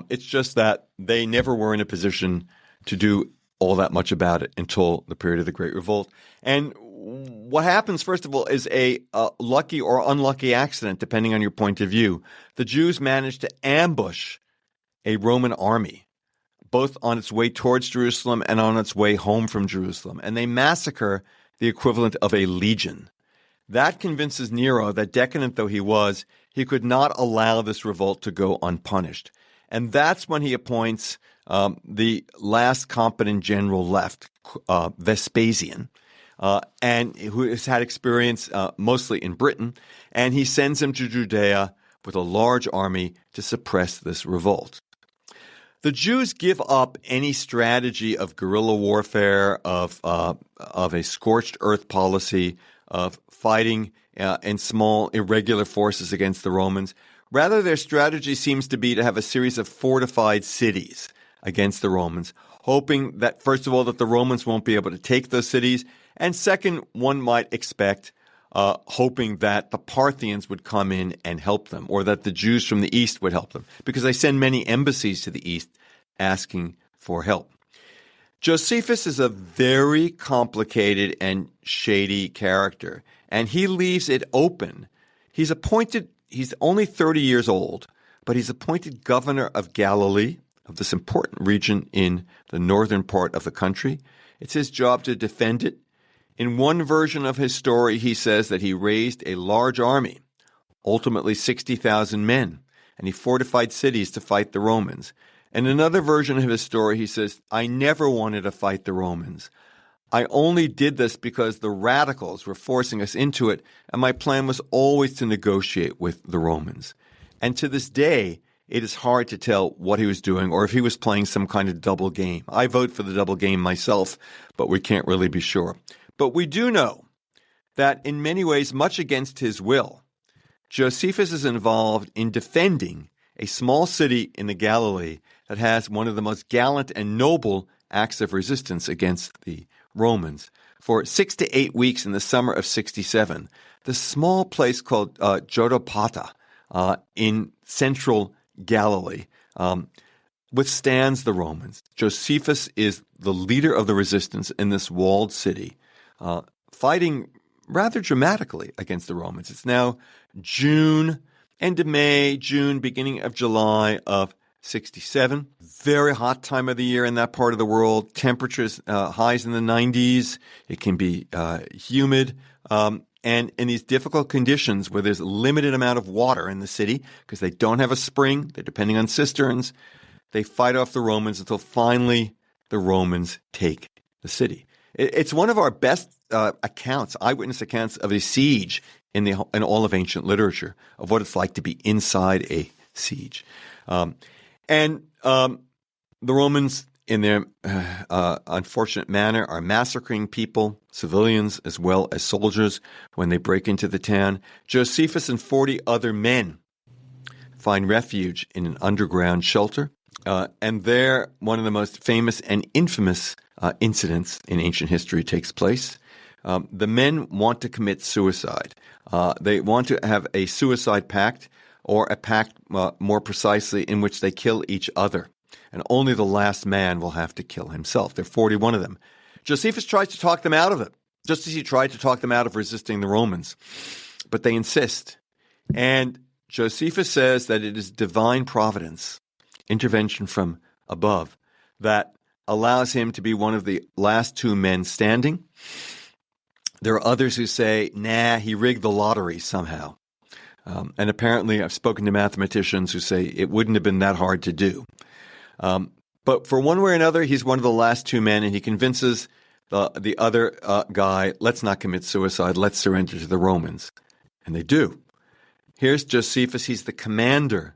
It's just that they never were in a position to do all that much about it until the period of the Great Revolt. And what happens, first of all, is a lucky or unlucky accident, depending on your point of view. The Jews managed to ambush a Roman army, both on its way towards Jerusalem and on its way home from Jerusalem. And they massacre the equivalent of a legion. That convinces Nero that, decadent though he was, he could not allow this revolt to go unpunished. And that's when he appoints the last competent general left, Vespasian, and who has had experience mostly in Britain, and he sends him to Judea with a large army to suppress this revolt. The Jews give up any strategy of guerrilla warfare, of a scorched earth policy, of fighting in small, irregular forces against the Romans. Rather, their strategy seems to be to have a series of fortified cities against the Romans, hoping that, first of all, that the Romans won't be able to take those cities, and second, one might expect, hoping that the Parthians would come in and help them, or that the Jews from the east would help them, because they send many embassies to the east asking for help. Josephus is a very complicated and shady character, and he leaves it open. He's only 30 years old, but he's appointed governor of Galilee, of this important region in the northern part of the country. It's his job to defend it. In one version of his story, he says that he raised a large army, ultimately 60,000 men, and he fortified cities to fight the Romans. In another version of his story, he says, I never wanted to fight the Romans. I only did this because the radicals were forcing us into it, and my plan was always to negotiate with the Romans. And to this day, it is hard to tell what he was doing or if he was playing some kind of double game. I vote for the double game myself, but we can't really be sure. But we do know that in many ways, much against his will, Josephus is involved in defending a small city in the Galilee that has one of the most gallant and noble acts of resistance against the Romans. For 6 to 8 weeks in the summer of 67, the small place called Jotapata in central Galilee withstands the Romans. Josephus is the leader of the resistance in this walled city, fighting rather dramatically against the Romans. It's now June, end of May, June, beginning of July of 67. Very hot time of the year in that part of the world. Temperatures highs in the 90s. It can be humid. And in these difficult conditions where there's a limited amount of water in the city because they don't have a spring, they're depending on cisterns, they fight off the Romans until finally the Romans take the city. It's one of our best accounts, eyewitness accounts of a siege in all of ancient literature, of what it's like to be inside a siege. And the Romans, in their unfortunate manner, are massacring people, civilians as well as soldiers, when they break into the town. Josephus and 40 other men find refuge in an underground shelter. And there, one of the most famous and infamous incidents in ancient history takes place. The men want to commit suicide. They want to have a suicide pact, or a pact, more precisely, in which they kill each other. And only the last man will have to kill himself. There are 41 of them. Josephus tries to talk them out of it, just as he tried to talk them out of resisting the Romans. But they insist. And Josephus says that it is divine providence, intervention from above, that allows him to be one of the last two men standing. There are others who say, nah, he rigged the lottery somehow. And apparently I've spoken to mathematicians who say it wouldn't have been that hard to do. But for one way or another, he's one of the last two men, and he convinces the other guy, let's not commit suicide, let's surrender to the Romans. And they do. Here's Josephus. He's the commander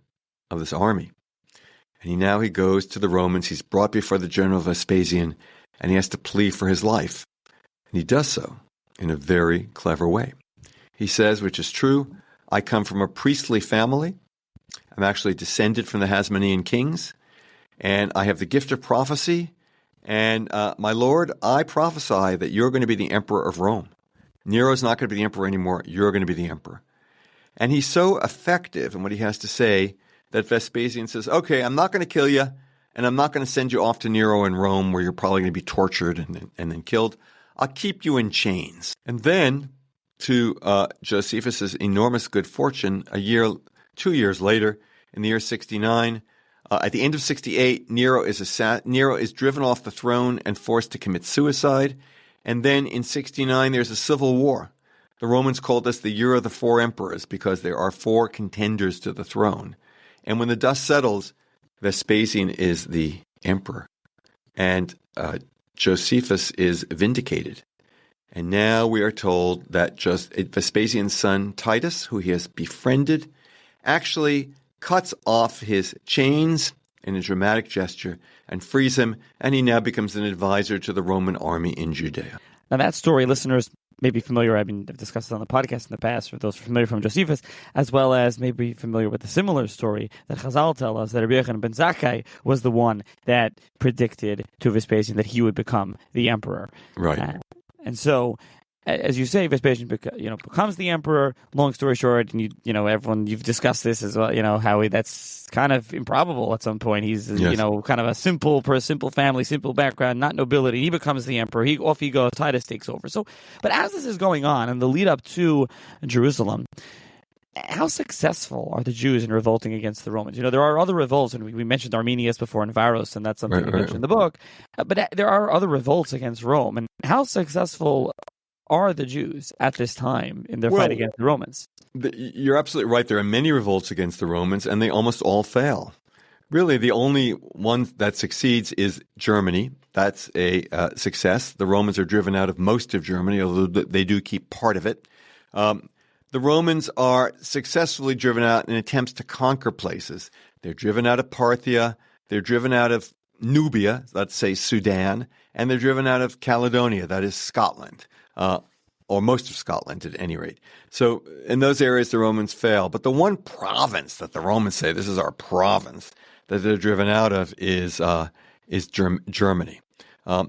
of this army. And he goes to the Romans. He's brought before the general Vespasian, and he has to plead for his life. And he does so in a very clever way. He says, which is true, I come from a priestly family. I'm actually descended from the Hasmonean kings, and I have the gift of prophecy. And my Lord, I prophesy that you're going to be the emperor of Rome. Nero's not going to be the emperor anymore. You're going to be the emperor. And he's so effective in what he has to say that Vespasian says, okay, I'm not going to kill you, and I'm not going to send you off to Nero in Rome where you're probably going to be tortured and then killed. I'll keep you in chains. And then, to Josephus's enormous good fortune, 2 years later, in the year 69, at the end of 68, Nero is driven off the throne and forced to commit suicide. And then in 69, there's a civil war. The Romans called this the Year of the Four Emperors because there are four contenders to the throne. And when the dust settles, Vespasian is the emperor. And Josephus is vindicated. And now we are told that Vespasian's son Titus, who he has befriended, actually cuts off his chains in a dramatic gesture and frees him, and he now becomes an advisor to the Roman army in Judea. Now that story, listeners may be familiar, I've discussed it on the podcast in the past, for those familiar from Josephus, as well as maybe familiar with the similar story that Chazal tell us, that Rabbi Yochanan ben Zakkai was the one that predicted to Vespasian that he would become the emperor. Right. And so, as you say, Vespasian becomes the emperor. Long story short, and everyone, you've discussed this as well, how that's kind of improbable at some point. He's kind of a simple family, simple background, not nobility. He becomes the emperor. Off he goes. Titus takes over. So, but as this is going on and the lead up to Jerusalem, how successful are the Jews in revolting against the Romans? There are other revolts, and we mentioned Arminius before and Varus, and that's something we mentioned in the book. But there are other revolts against Rome, and how successful are the Jews at this time in their fight against the Romans? You're absolutely right. There are many revolts against the Romans, and they almost all fail. Really, the only one that succeeds is Germany. That's a success. The Romans are driven out of most of Germany, although they do keep part of it. The Romans are successfully driven out in attempts to conquer places. They're driven out of Parthia. They're driven out of Nubia, let's say Sudan, and they're driven out of Caledonia, that is Scotland. Or most of Scotland at any rate. So in those areas, the Romans fail. But the one province that the Romans say, this is our province, that they're driven out of is Germany.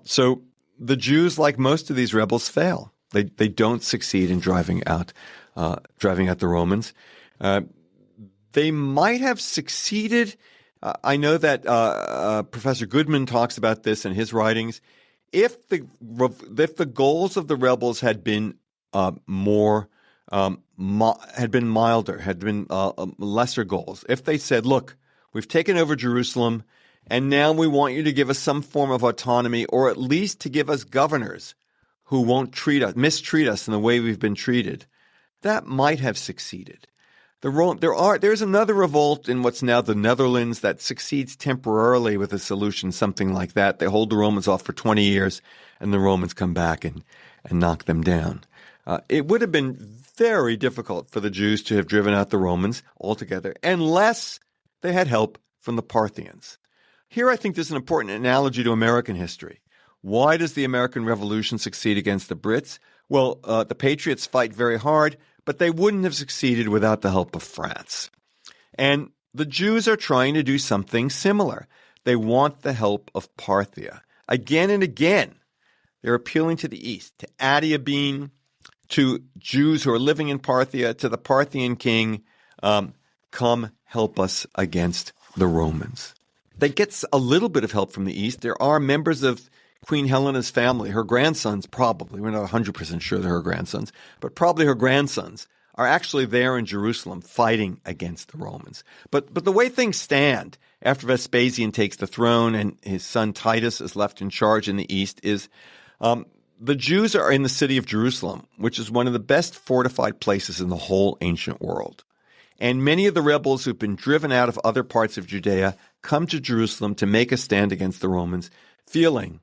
So the Jews, like most of these rebels, fail. They don't succeed in driving out the Romans. They might have succeeded. I know that Professor Goodman talks about this in his writings. If the goals of the rebels had been milder, had been lesser goals, if they said, "Look, we've taken over Jerusalem, and now we want you to give us some form of autonomy, or at least to give us governors who won't mistreat us in the way we've been treated," that might have succeeded. There's another revolt in what's now the Netherlands that succeeds temporarily with a solution, something like that. They hold the Romans off for 20 years, and the Romans come back and knock them down. It would have been very difficult for the Jews to have driven out the Romans altogether, unless they had help from the Parthians. Here I think there's an important analogy to American history. Why does the American Revolution succeed against the Brits? Well, the Patriots fight very hard, but they wouldn't have succeeded without the help of France. And the Jews are trying to do something similar. They want the help of Parthia. Again and again, they're appealing to the east, to Adiabene, to Jews who are living in Parthia, to the Parthian king, come help us against the Romans. They get a little bit of help from the east. There are members of Queen Helena's family, her grandsons probably, we're not 100% sure they're her grandsons, but probably her grandsons are actually there in Jerusalem fighting against the Romans. But the way things stand after Vespasian takes the throne and his son Titus is left in charge in the east is the Jews are in the city of Jerusalem, which is one of the best fortified places in the whole ancient world. And many of the rebels who've been driven out of other parts of Judea come to Jerusalem to make a stand against the Romans, feeling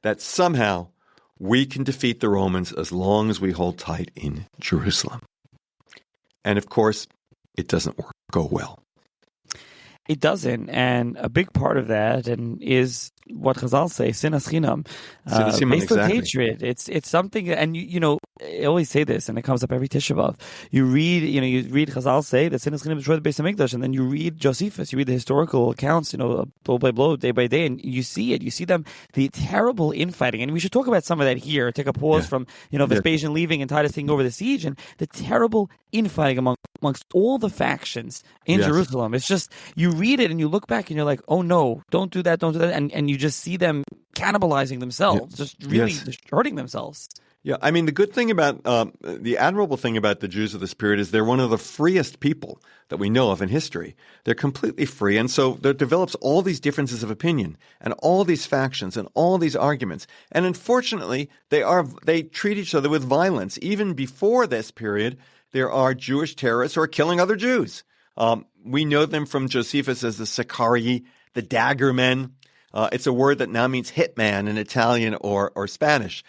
that somehow we can defeat the Romans as long as we hold tight in Jerusalem. And of course, it doesn't go well. It doesn't, and a big part of that is what Chazal say, sinas chinam, based on hatred. It's something, and I always say this, and it comes up every Tisha B'Av. You read Chazal say that sinas chinam destroyed the Beis Hamikdash, and then you read Josephus, you read the historical accounts, blow by blow, day by day, and you see it. You see the terrible infighting, and we should talk about some of that here. Take a pause from Vespasian leaving and Titus taking over the siege, and the terrible infighting among amongst all the factions in Yes. Jerusalem. It's just, you read it and you look back and you're like, oh no, don't do that. And you just see them cannibalizing themselves, just really hurting themselves. Yeah, I mean, the good thing about, the admirable thing about the Jews of this period is they're one of the freest people that we know of in history. They're completely free. And so there develops all these differences of opinion and all these factions and all these arguments. And unfortunately, they treat each other with violence. Even before this period, there are Jewish terrorists who are killing other Jews. We know them from Josephus as the Sicarii, the dagger men. It's a word that now means hitman in Italian or Spanish.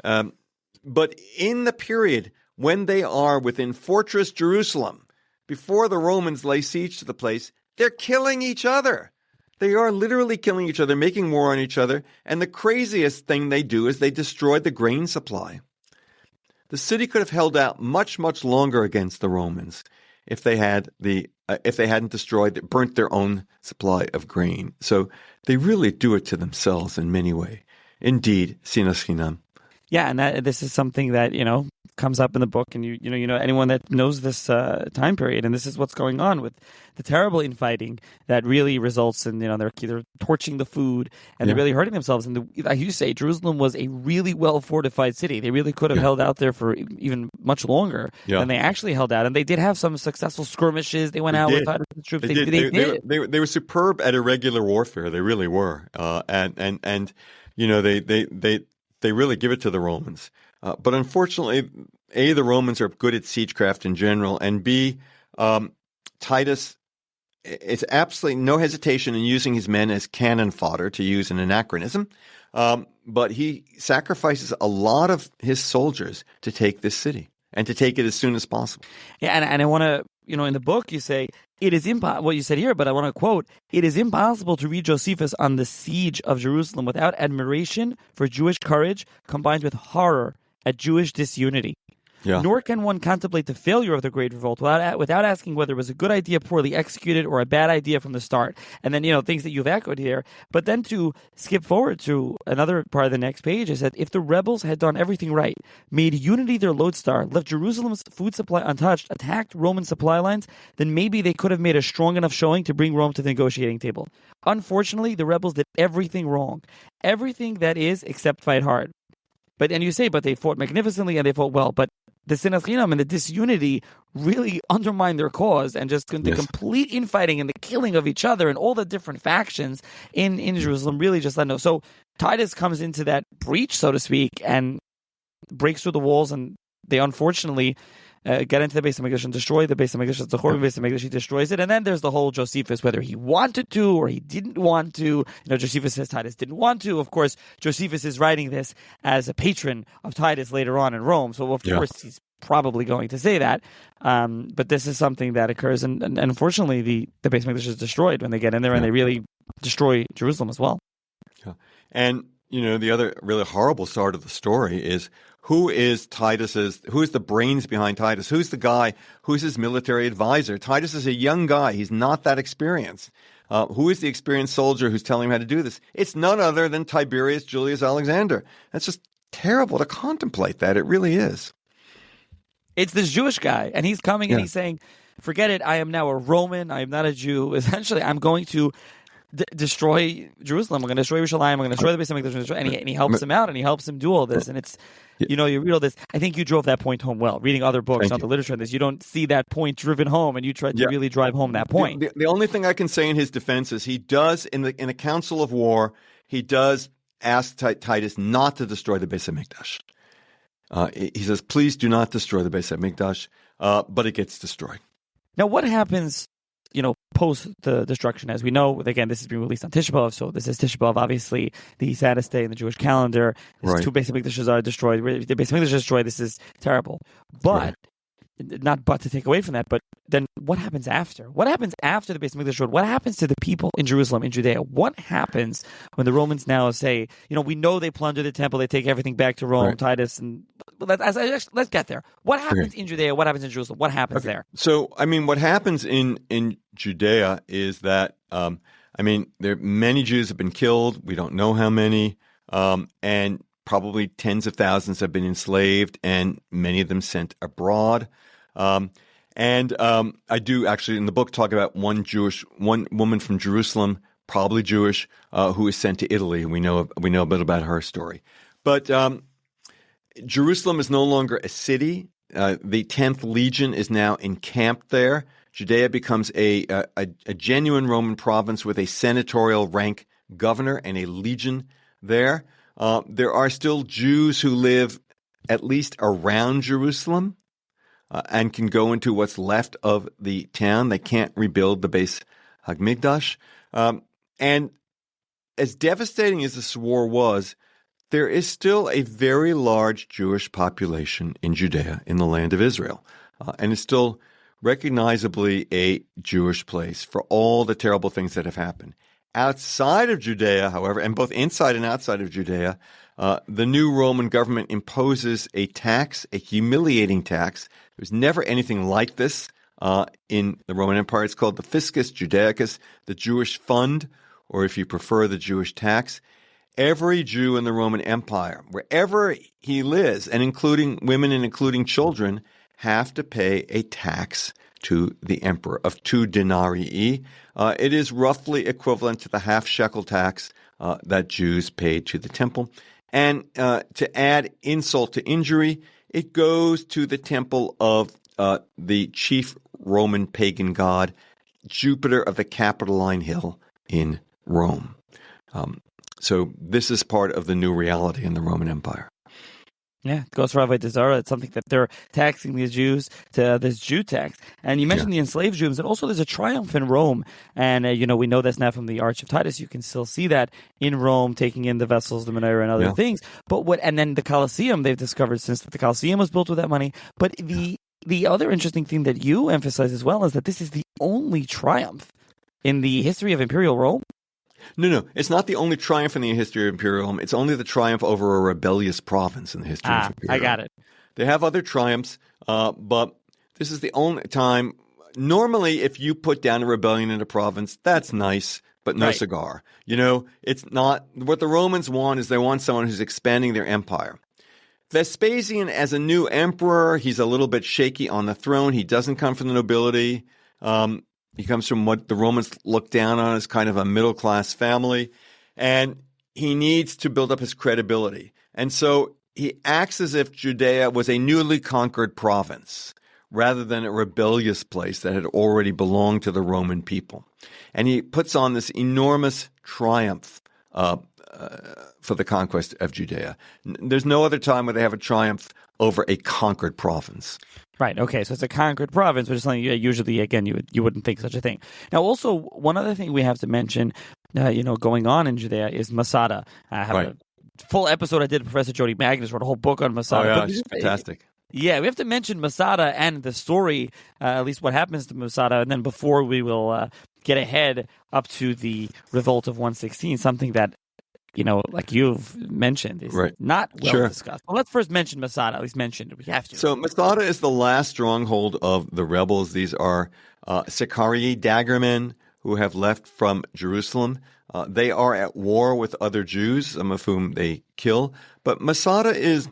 But in the period when they are within Fortress Jerusalem, before the Romans lay siege to the place, they're killing each other. They are literally killing each other, making war on each other. And the craziest thing they do is they destroy the grain supply. The city could have held out much, much longer against the Romans if they hadn't burnt their own supply of grain. So they really do it to themselves in many ways. Indeed, sinas chinam. Yeah, and this is something that, comes up in the book, and you know anyone that knows this time period, and this is what's going on with the terrible infighting that really results in, they're torching the food and they're really hurting themselves. And like you say, Jerusalem was a really well fortified city. They really could have held out there for even much longer than they actually held out. And they did have some successful skirmishes. They went out with Titus' troops. They did. They were superb at irregular warfare. They really were. They really give it to the Romans. But unfortunately, A, the Romans are good at siegecraft in general, and B, Titus is absolutely no hesitation in using his men as cannon fodder, to use an anachronism. But he sacrifices a lot of his soldiers to take this city and to take it as soon as possible. Yeah, and I want to, in the book you say, it is what you said here, but I want to quote, it is impossible to read Josephus on the siege of Jerusalem without admiration for Jewish courage combined with horror at Jewish disunity. Yeah. Nor can one contemplate the failure of the Great Revolt without asking whether it was a good idea poorly executed or a bad idea from the start. And then, things that you've echoed here. But then to skip forward to another part of the next page is that if the rebels had done everything right, made unity their lodestar, left Jerusalem's food supply untouched, attacked Roman supply lines, then maybe they could have made a strong enough showing to bring Rome to the negotiating table. Unfortunately, the rebels did everything wrong. Everything that is except fight hard. But they fought magnificently and they fought well. But the sinas chinam and the disunity really undermined their cause, and just the complete infighting and the killing of each other and all the different factions in Jerusalem really just let know. So Titus comes into that breach, so to speak, and breaks through the walls, and they unfortunately get into the Beis HaMikdash and destroy the Beis HaMikdash. It's the Churban Beis HaMikdash. He destroys it. And then there's the whole Josephus, whether he wanted to or he didn't want to. Josephus says Titus didn't want to. Of course, Josephus is writing this as a patron of Titus later on in Rome. So, of course, he's probably going to say that. But this is something that occurs. And unfortunately, the Beis HaMikdash is destroyed when they get in there, and they really destroy Jerusalem as well. Yeah. And, the other really horrible side of the story is, who is the brains behind Titus? Who's the guy? Who's his military advisor? Titus is a young guy. He's not that experienced. Who is the experienced soldier who's telling him how to do this? It's none other than Tiberius Julius Alexander. That's just terrible to contemplate that. It really is. It's this Jewish guy, and he's coming and he's saying, forget it, I am now a Roman, I am not a Jew. Essentially, I'm going to destroy Jerusalem. I'm going to destroy Yerushalayim. I'm going to destroy the Beis HaMikdash. And he helps him out, and he helps him do all this. And it's, you read all this. I think you drove that point home well. Reading other books, not the literature on this, you don't see that point driven home, and you try to really drive home that point. The only thing I can say in his defense is he does, in a council of war, he does ask Titus not to destroy the Beis HaMikdash. He says, please do not destroy the Beis HaMikdash, but it gets destroyed. Now, what happens, post the destruction? As we know, again, this has been released on Tisha B'Av, so this is Tisha B'Av, obviously the saddest day in the Jewish calendar. Two Beis HaMikdashes are destroyed. The Beis HaMikdash is destroyed. This is terrible. But, not to take away from that, but then what happens after? What happens after the Beis HaMikdash destroyed? What happens to the people in Jerusalem, in Judea? What happens when the Romans now say, we know they plunder the temple, they take everything back to Rome, Titus, and let's get there. What happens in Judea? What happens in Jerusalem? What happens there? So, what happens in Judea is that, there many Jews have been killed. We don't know how many, and probably tens of thousands have been enslaved, and many of them sent abroad. And I do actually in the book talk about one woman from Jerusalem, probably Jewish, who is sent to Italy. We know a bit about her story. But Jerusalem is no longer a city. The 10th Legion is now encamped there. Judea becomes a genuine Roman province with a senatorial rank governor and a legion there. There are still Jews who live at least around Jerusalem and can go into what's left of the town. They can't rebuild the Beis Hamikdash. And as devastating as this war was, there is still a very large Jewish population in Judea, in the land of Israel. And it's still recognizably a Jewish place for all the terrible things that have happened. Outside of Judea, however, and both inside and outside of Judea, the new Roman government imposes a tax, a humiliating tax. There's never anything like this in the Roman Empire. It's called the Fiscus Judaicus, the Jewish fund, or if you prefer, the Jewish tax. Every Jew in the Roman Empire, wherever he lives, and including women and including children, have to pay a tax to the emperor of 2 denarii. It is roughly equivalent to the half shekel tax that Jews paid to the temple. And to add insult to injury, it goes to the temple of the chief Roman pagan god, Jupiter of the Capitoline Hill in Rome. So this is part of the new reality in the Roman Empire. Yeah, it goes for Avodah Zarah. It's something that they're taxing the Jews to this Jew tax. And you mentioned the enslaved Jews, and also there's a triumph in Rome. And, we know this now from the Arch of Titus. You can still see that in Rome, taking in the vessels, the menorah, and other things. And then the Colosseum, they've discovered since the Colosseum was built with that money. But the other interesting thing that you emphasize as well is that this is the only triumph in the history of Imperial Rome. No, it's not the only triumph in the history of Imperial Rome. It's only the triumph over a rebellious province in the history of Imperial Rome. I got it. They have other triumphs, but this is the only time. Normally, if you put down a rebellion in a province, that's nice, but no cigar. It's not. What the Romans want is they want someone who's expanding their empire. Vespasian, as a new emperor, he's a little bit shaky on the throne. He doesn't come from the nobility. He comes from what the Romans look down on as kind of a middle-class family, and he needs to build up his credibility. And so he acts as if Judea was a newly conquered province rather than a rebellious place that had already belonged to the Roman people. And he puts on this enormous triumph for the conquest of Judea. There's no other time where they have a triumph over a conquered province. Right. Okay. So it's a conquered province, which is something usually, again, you wouldn't think such a thing. Now, also, one other thing we have to mention, going on in Judea is Masada. I have a full episode I did. Professor Jody Magnus wrote a whole book on Masada. Oh, yeah, she's fantastic. Yeah, we have to mention Masada and the story, at least what happens to Masada, and then before we will get ahead up to the revolt of 116, something that like you've mentioned, is not well discussed. Well, let's first mention Masada, at least mention it. We have to. So Masada is the last stronghold of the rebels. These are Sicarii daggermen who have left from Jerusalem. They are at war with other Jews, some of whom they kill. But Masada is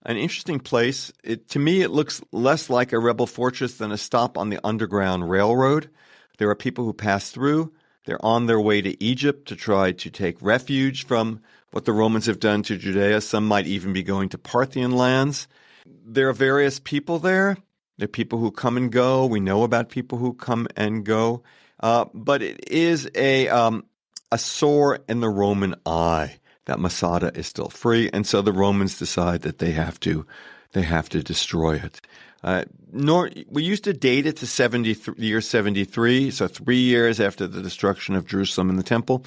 an interesting place. To me, it looks less like a rebel fortress than a stop on the Underground Railroad. There are people who pass through. They're on their way to Egypt to try to take refuge from what the Romans have done to Judea. Some might even be going to Parthian lands. There are various people there. There are people who come and go. We know about people who come and go. But it is a sore in the Roman eye that Masada is still free. And so the Romans decide that they have to destroy it. We used to date it to year 73, so 3 years after the destruction of Jerusalem and the temple.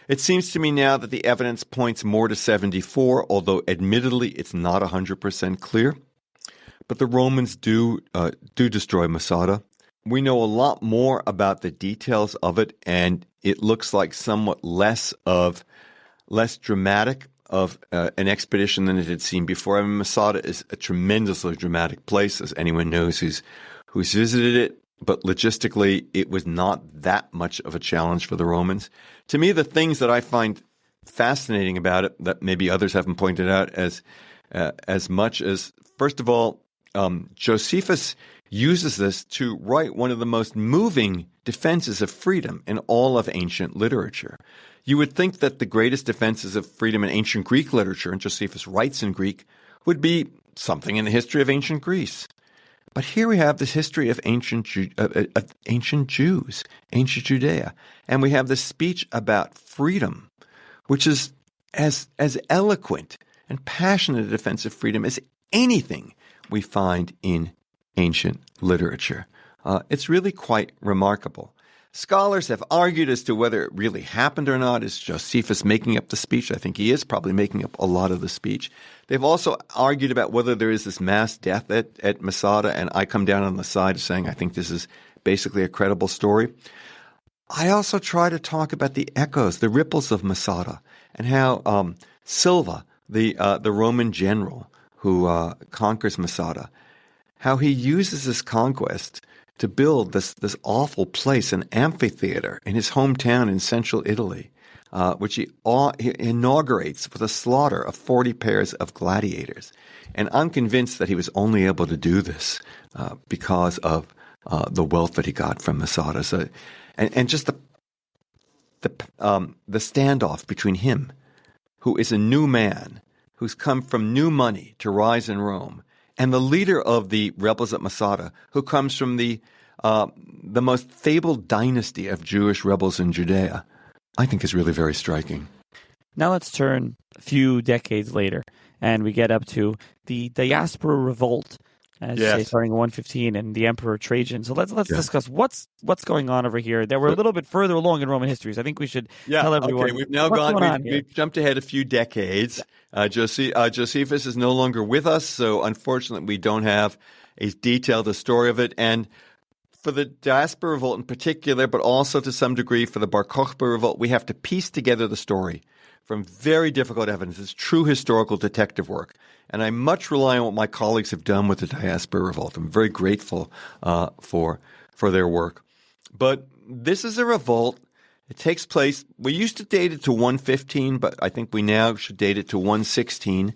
It seems to me now that the evidence points more to 74, although admittedly it's not 100% clear. But the Romans do destroy Masada. We know a lot more about the details of it, and it looks like somewhat less dramatic of an expedition than it had seen before. I mean, Masada is a tremendously dramatic place, as anyone knows who's visited it. But logistically, it was not that much of a challenge for the Romans. To me, the things that I find fascinating about it, that maybe others haven't pointed out as much as, first of all, Josephus uses this to write one of the most moving defenses of freedom in all of ancient literature. You would think that the greatest defenses of freedom in ancient Greek literature, and Josephus writes in Greek, would be something in the history of ancient Greece. But here we have this history of ancient Jews, ancient Judea, and we have this speech about freedom, which is as eloquent and passionate a defense of freedom as anything we find in ancient literature. It's really quite remarkable. Scholars have argued as to whether it really happened or not. Is Josephus making up the speech? I think he is probably making up a lot of the speech. They've also argued about whether there is this mass death at Masada, and I come down on the side of saying I think this is basically a credible story. I also try to talk about the echoes, the ripples of Masada, and how Silva, the Roman general who conquers Masada, how he uses this conquest to build this awful place, an amphitheater in his hometown in central Italy, which he inaugurates with a slaughter of 40 pairs of gladiators. And I'm convinced that he was only able to do this because of the wealth that he got from Masada. So, and just the standoff between him, who is a new man, who's come from new money to rise in Rome, and the leader of the rebels at Masada, who comes from the most fabled dynasty of Jewish rebels in Judea, I think is really very striking. Now let's turn a few decades later, and we get up to the diaspora revolt, as you say, starting in 115, and the Emperor Trajan. So let's discuss what's going on over here. That we're a little bit further along in Roman history, so I think we should tell everyone. Okay, we've now we've jumped ahead a few decades. Josephus is no longer with us, so unfortunately we don't have a detailed story of it. And for the diaspora revolt in particular, but also to some degree for the Bar Kokhba revolt, we have to piece together the story from very difficult evidence. It's true historical detective work. And I much rely on what my colleagues have done with the diaspora revolt. I'm very grateful for their work. But this is a revolt. It takes place, we used to date it to 115, but I think we now should date it to 116.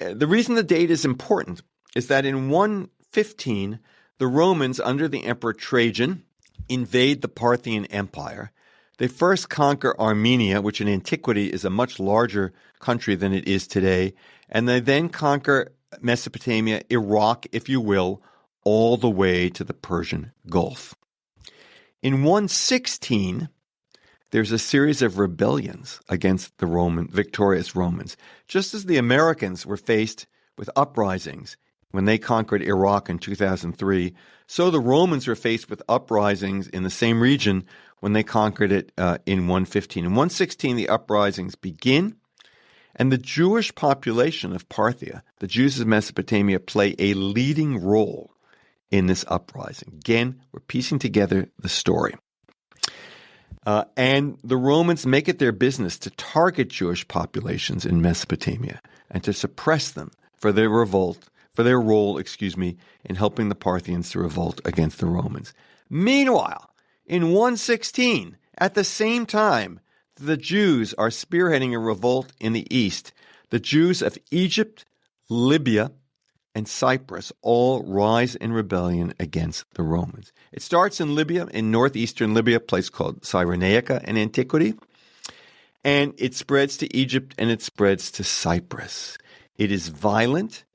The reason the date is important is that in 115, the Romans, under the Emperor Trajan, invade the Parthian Empire. They first conquer Armenia, which in antiquity is a much larger country than it is today, and they then conquer Mesopotamia, Iraq, if you will, all the way to the Persian Gulf. In 116, there's a series of rebellions against the victorious Romans. Just as the Americans were faced with uprisings when they conquered Iraq in 2003, so the Romans were faced with uprisings in the same region when they conquered it in 115. In 116, the uprisings begin, and the Jewish population of Parthia, the Jews of Mesopotamia, play a leading role in this uprising. Again, we're piecing together the story. And the Romans make it their business to target Jewish populations in Mesopotamia and to suppress them for their role, in helping the Parthians to revolt against the Romans. Meanwhile, in 116, at the same time, the Jews are spearheading a revolt in the east. The Jews of Egypt, Libya, and Cyprus all rise in rebellion against the Romans. It starts in Libya, in northeastern Libya, a place called Cyrenaica in antiquity, and it spreads to Egypt and it spreads to Cyprus. It is violent.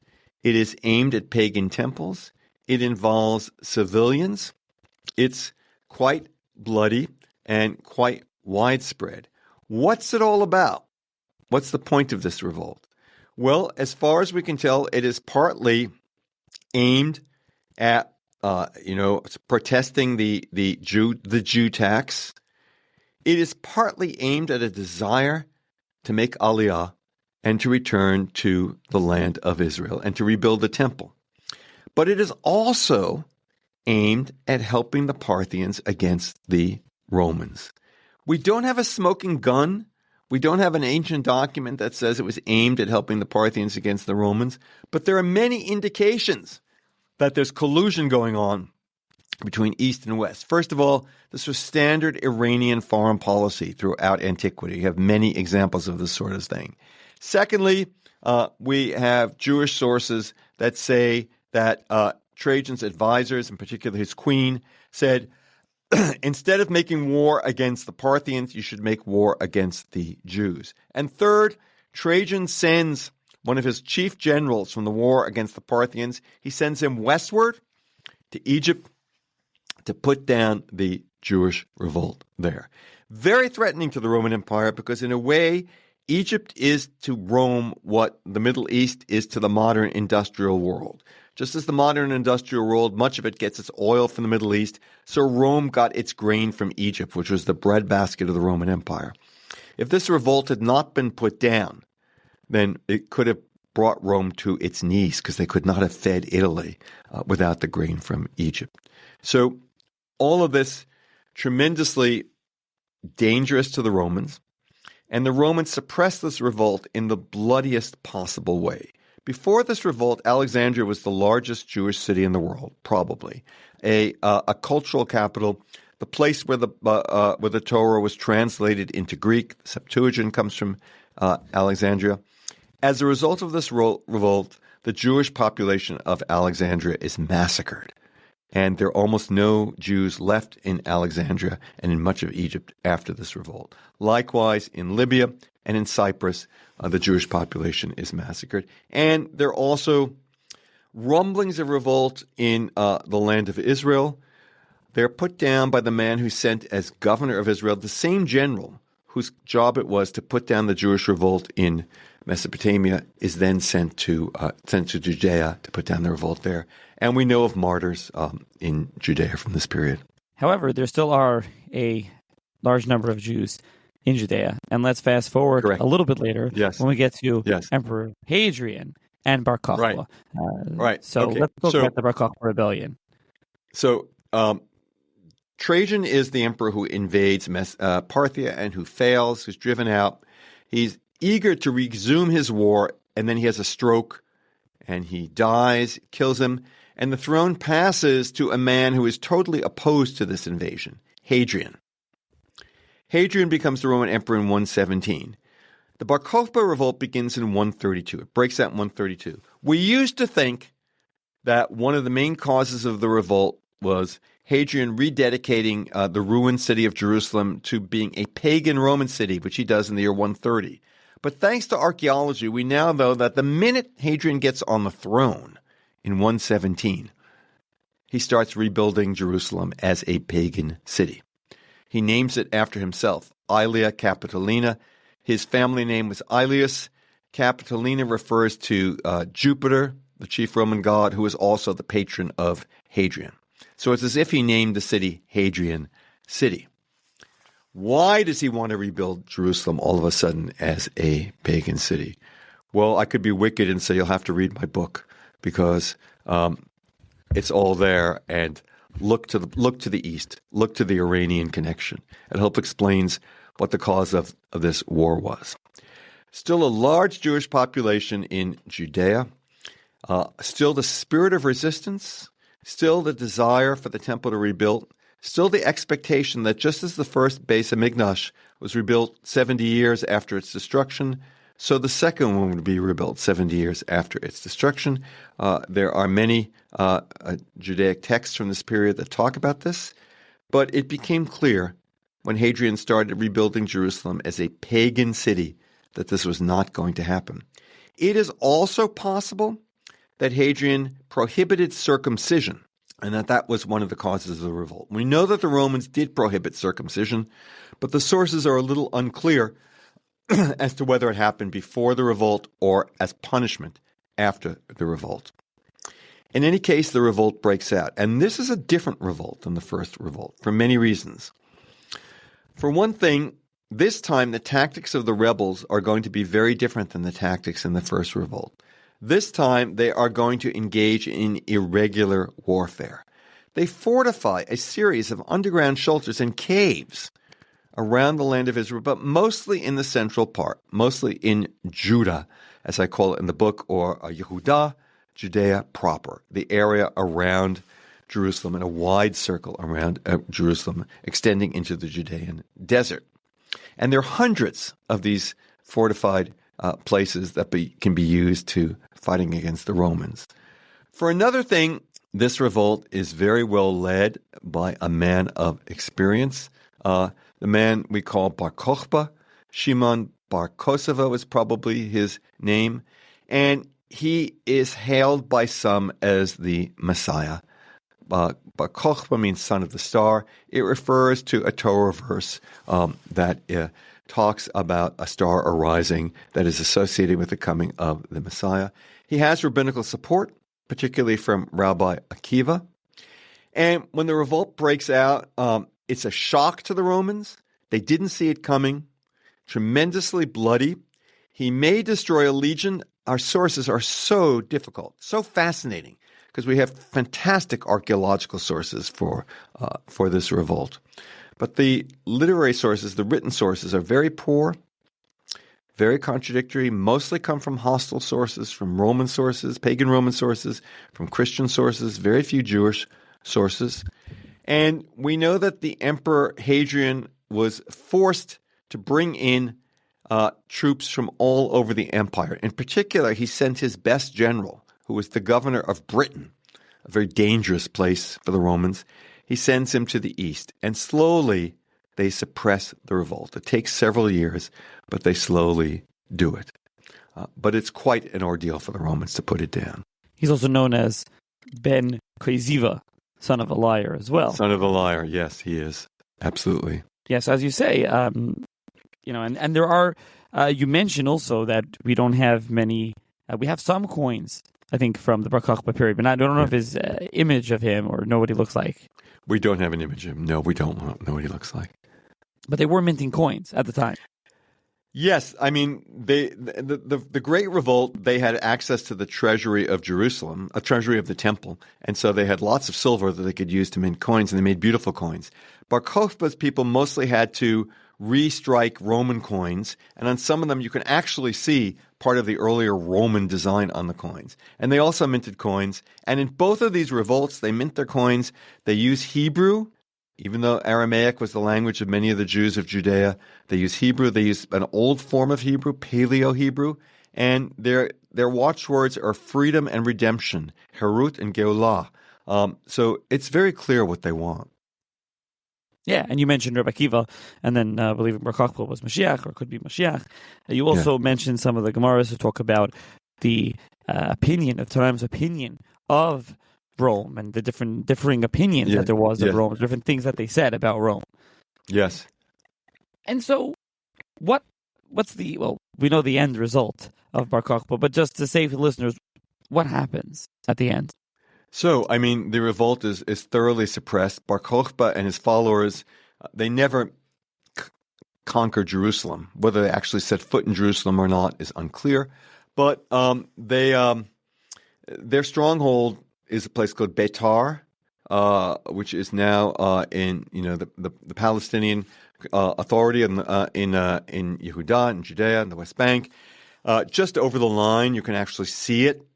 It is aimed at pagan temples. It involves civilians. It's quite bloody and quite widespread. What's it all about? What's the point of this revolt? Well, as far as we can tell, it is partly aimed at, protesting the Jew tax. It is partly aimed at a desire to make Aliyah and to return to the land of Israel and to rebuild the temple. But it is also aimed at helping the Parthians against the Romans. We don't have a smoking gun. We don't have an ancient document that says it was aimed at helping the Parthians against the Romans, but there are many indications that there's collusion going on between East and West. First of all, this was standard Iranian foreign policy throughout antiquity. You have many examples of this sort of thing. Secondly, we have Jewish sources that say that Trajan's advisors, in particular his queen, said, instead of making war against the Parthians, you should make war against the Jews. And third, Trajan sends one of his chief generals from the war against the Parthians. He sends him westward to Egypt to put down the Jewish revolt there. Very threatening to the Roman Empire because in a way, Egypt is to Rome what the Middle East is to the modern industrial world. Just as the modern industrial world, much of it gets its oil from the Middle East, so Rome got its grain from Egypt, which was the breadbasket of the Roman Empire. If this revolt had not been put down, then it could have brought Rome to its knees because they could not have fed Italy without the grain from Egypt. So all of this tremendously dangerous to the Romans, and the Romans suppressed this revolt in the bloodiest possible way. Before this revolt, Alexandria was the largest Jewish city in the world, probably a cultural capital, the place where the Torah was translated into Greek. The Septuagint comes from Alexandria. As a result of this revolt, the Jewish population of Alexandria is massacred, and there are almost no Jews left in Alexandria and in much of Egypt after this revolt. Likewise, in Libya and in Cyprus, the Jewish population is massacred. And there are also rumblings of revolt in the land of Israel. They're put down by the man who sent as governor of Israel, the same general whose job it was to put down the Jewish revolt in Mesopotamia, is then sent to Judea to put down the revolt there. And we know of martyrs in Judea from this period. However, there still are a large number of Jews in Judea. And let's fast forward a little bit later when we get to Emperor Hadrian and Bar Kokhba. Right. So let's look at the Bar Kokhba rebellion. So Trajan is the emperor who invades Parthia and who fails, who's driven out. He's eager to resume his war, and then he has a stroke, and he dies, kills him, and the throne passes to a man who is totally opposed to this invasion, Hadrian. Hadrian becomes the Roman emperor in 117. The Bar Kokhba revolt begins in 132. It breaks out in 132. We used to think that one of the main causes of the revolt was Hadrian rededicating the ruined city of Jerusalem to being a pagan Roman city, which he does in the year 130. But thanks to archaeology, we now know that the minute Hadrian gets on the throne in 117, he starts rebuilding Jerusalem as a pagan city. He names it after himself, Aelia Capitolina. His family name was Aelius. Capitolina refers to Jupiter, the chief Roman god, who is also the patron of Hadrian. So it's as if he named the city Hadrian City. Why does he want to rebuild Jerusalem all of a sudden as a pagan city? Well, I could be wicked and say you'll have to read my book because it's all there. And look to the east, look to the Iranian connection. It helps explains what the cause of this war was. Still a large Jewish population in Judea. Still the spirit of resistance. Still the desire for the temple to rebuild. Still the expectation that just as the first Beis HaMikdash was rebuilt 70 years after its destruction, so the second one would be rebuilt 70 years after its destruction. There are many Judaic texts from this period that talk about this, but it became clear when Hadrian started rebuilding Jerusalem as a pagan city that this was not going to happen. It is also possible that Hadrian prohibited circumcision, and that was one of the causes of the revolt. We know that the Romans did prohibit circumcision, but the sources are a little unclear as to whether it happened before the revolt or as punishment after the revolt. In any case, the revolt breaks out, and this is a different revolt than the first revolt for many reasons. For one thing, this time the tactics of the rebels are going to be very different than the tactics in the first revolt. This time, they are going to engage in irregular warfare. They fortify a series of underground shelters and caves around the land of Israel, but mostly in the central part, mostly in Judah, as I call it in the book, or Yehudah, Judea proper, the area around Jerusalem, in a wide circle around Jerusalem, extending into the Judean desert. And there are hundreds of these fortified places that can be used to fighting against the Romans. For another thing, This revolt is very well led by a man of experience. The man we call Bar Kokhba, Shimon Bar Kosovo is probably his name, and he is hailed by some as the Messiah. Bar Kokhba means son of the star. It refers to a Torah verse that talks about a star arising that is associated with the coming of the Messiah. He has rabbinical support, particularly from Rabbi Akiva. And when the revolt breaks out, it's a shock to the Romans. They didn't see it coming. Tremendously bloody. He may destroy a legion. Our sources are so difficult, so fascinating, because we have fantastic archaeological sources for this revolt. But the literary sources, the written sources, are very poor, very contradictory, mostly come from hostile sources, from Roman sources, pagan Roman sources, from Christian sources, very few Jewish sources. And we know that the Emperor Hadrian was forced to bring in troops from all over the empire. In particular, he sent his best general, who was the governor of Britain, a very dangerous place for the Romans. He sends him to the east, and slowly they suppress the revolt. It takes several years, but they slowly do it. But it's quite an ordeal for the Romans to put it down. He's also known as Ben Koziva, son of a liar as well. Son of a liar, yes, he is. Absolutely. Yes, as you say, and there are, you mentioned also that we don't have many, we have some coins, I think, from the Bar Kokhba period, but I don't know if his image of him or know what he looks like. We don't have an image of him. No, we don't know what he looks like. But they were minting coins at the time. Yes, I mean, the Great Revolt, they had access to the treasury of Jerusalem, a treasury of the temple, and so they had lots of silver that they could use to mint coins, and they made beautiful coins. Bar Kokhba's people mostly had to restrike Roman coins, and on some of them you can actually see part of the earlier Roman design on the coins. And they also minted coins, and in both of these revolts, they mint their coins. They use Hebrew. Even though Aramaic was the language of many of the Jews of Judea, they use Hebrew. They use an old form of Hebrew, Paleo-Hebrew, and their watchwords are freedom and redemption, Herut and Geulah. So it's very clear what they want. Yeah, and you mentioned Rabbi Akiva, and then I believe Bar Kokhba was Mashiach, or could be Mashiach. You also mentioned some of the Gemaras who talk about the opinion of Tannaim's opinion of Rome and the differing opinions that there was of Rome, different things that they said about Rome. Yes. And so what's we know the end result of Bar Kokhba, but just to say for the listeners, what happens at the end? So, I mean, the revolt is thoroughly suppressed. Bar Kokhba and his followers, they never conquered Jerusalem. Whether they actually set foot in Jerusalem or not is unclear. But their stronghold is a place called Beitar, which is now in the Palestinian Authority in Yehuda and Judea and the West Bank. Just over the line, you can actually see it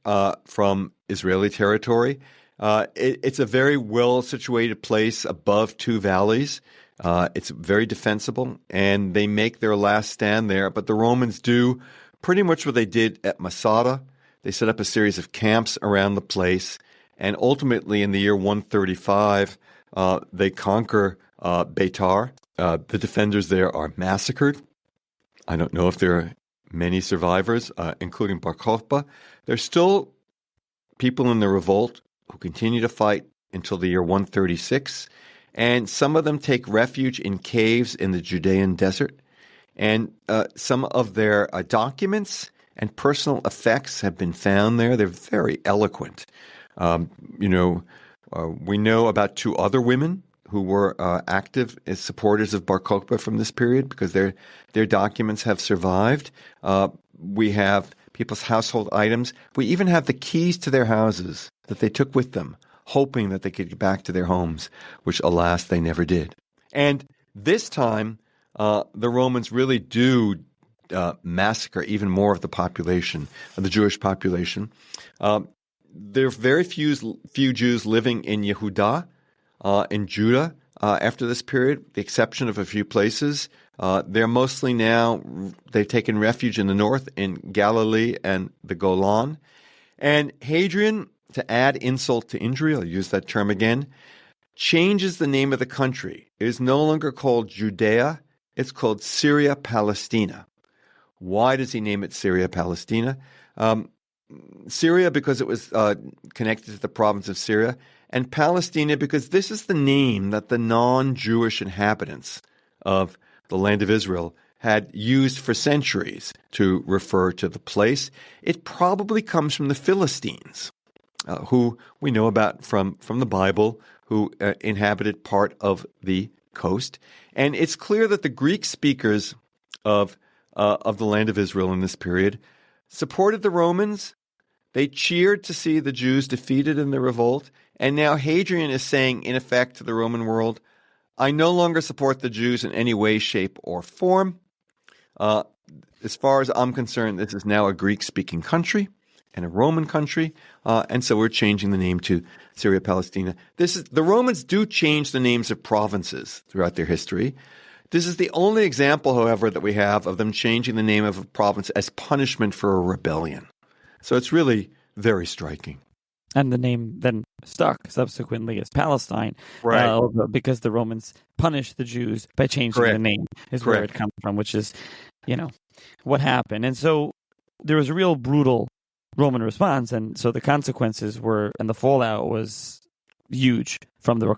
from Israeli territory. It's a very well-situated place above two valleys. It's very defensible, and they make their last stand there. But the Romans do pretty much what they did at Masada. They set up a series of camps around the place, and ultimately in the year 135, they conquer Beitar. The defenders there are massacred. I don't know if there are many survivors, including Bar Kokhba. There's still people in the revolt who continue to fight until the year 136, and some of them take refuge in caves in the Judean desert. And some of their documents and personal effects have been found there. They're very eloquent. We know about two other women who were active as supporters of Bar Kokhba from this period because their documents have survived. We have people's household items. We even have the keys to their houses that they took with them, hoping that they could get back to their homes, which, alas, they never did. And this time, the Romans really do massacre even more of the population, of the Jewish population. There are very few Jews living in Yehuda, in Judah, after this period, with the exception of a few places. They're mostly now, they've taken refuge in the north, in Galilee and the Golan. And Hadrian, to add insult to injury, I'll use that term again, changes the name of the country. It is no longer called Judea, it's called Syria Palestina. Why does he name it Syria Palestina? Syria because it was connected to the province of Syria, and Palestina because this is the name that the non-Jewish inhabitants of the land of Israel had used for centuries to refer to the place. It probably comes from the Philistines, who we know about from the Bible, who inhabited part of the coast. And it's clear that the Greek speakers of the land of Israel in this period supported the Romans. They cheered to see the Jews defeated in the revolt. And now Hadrian is saying, in effect, to the Roman world, I no longer support the Jews in any way, shape, or form. As far as I'm concerned, this is now a Greek-speaking country and a Roman country, and so we're changing the name to Syria Palestina. The Romans do change the names of provinces throughout their history. This is the only example, however, that we have of them changing the name of a province as punishment for a rebellion. So it's really very striking. And the name then stuck subsequently as Palestine, right? Because the Romans punished the Jews by changing the name, is where it comes from, which is, what happened. And so there was a real brutal Roman response, and so the consequences were, and the fallout was huge from the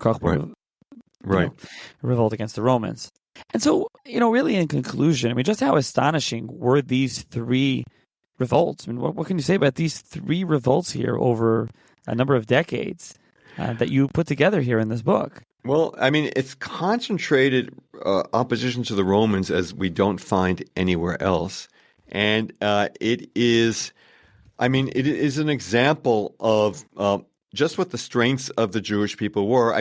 revolt against the Romans. And so, really in conclusion, just how astonishing were these three revolts? What can you say about these three revolts here over a number of decades that you put together here in this book? Well, it's concentrated opposition to the Romans as we don't find anywhere else. And it is an example of just what the strengths of the Jewish people were.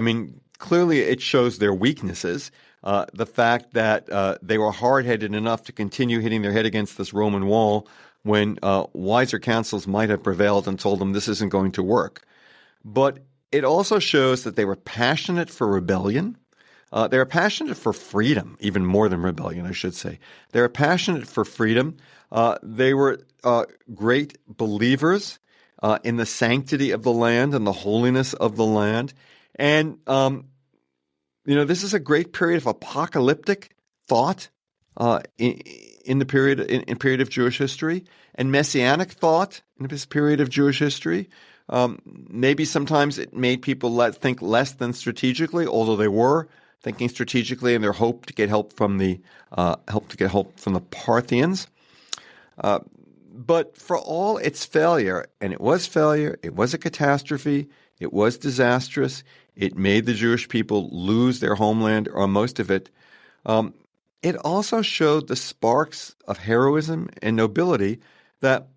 Clearly it shows their weaknesses. The fact that they were hard-headed enough to continue hitting their head against this Roman wall when wiser counsels might have prevailed and told them this isn't going to work. But it also shows that they were passionate for rebellion. They were passionate for freedom, even more than rebellion, I should say. They were passionate for freedom. They were great believers in the sanctity of the land and the holiness of the land. And, this is a great period of apocalyptic thought in the period of Jewish history, and messianic thought in this period of Jewish history. Maybe sometimes it made people think less than strategically, although they were thinking strategically in their hope to get help from the Parthians. But for all its failure, and it was a catastrophe, it was disastrous, it made the Jewish people lose their homeland, or most of it. It also showed the sparks of heroism and nobility that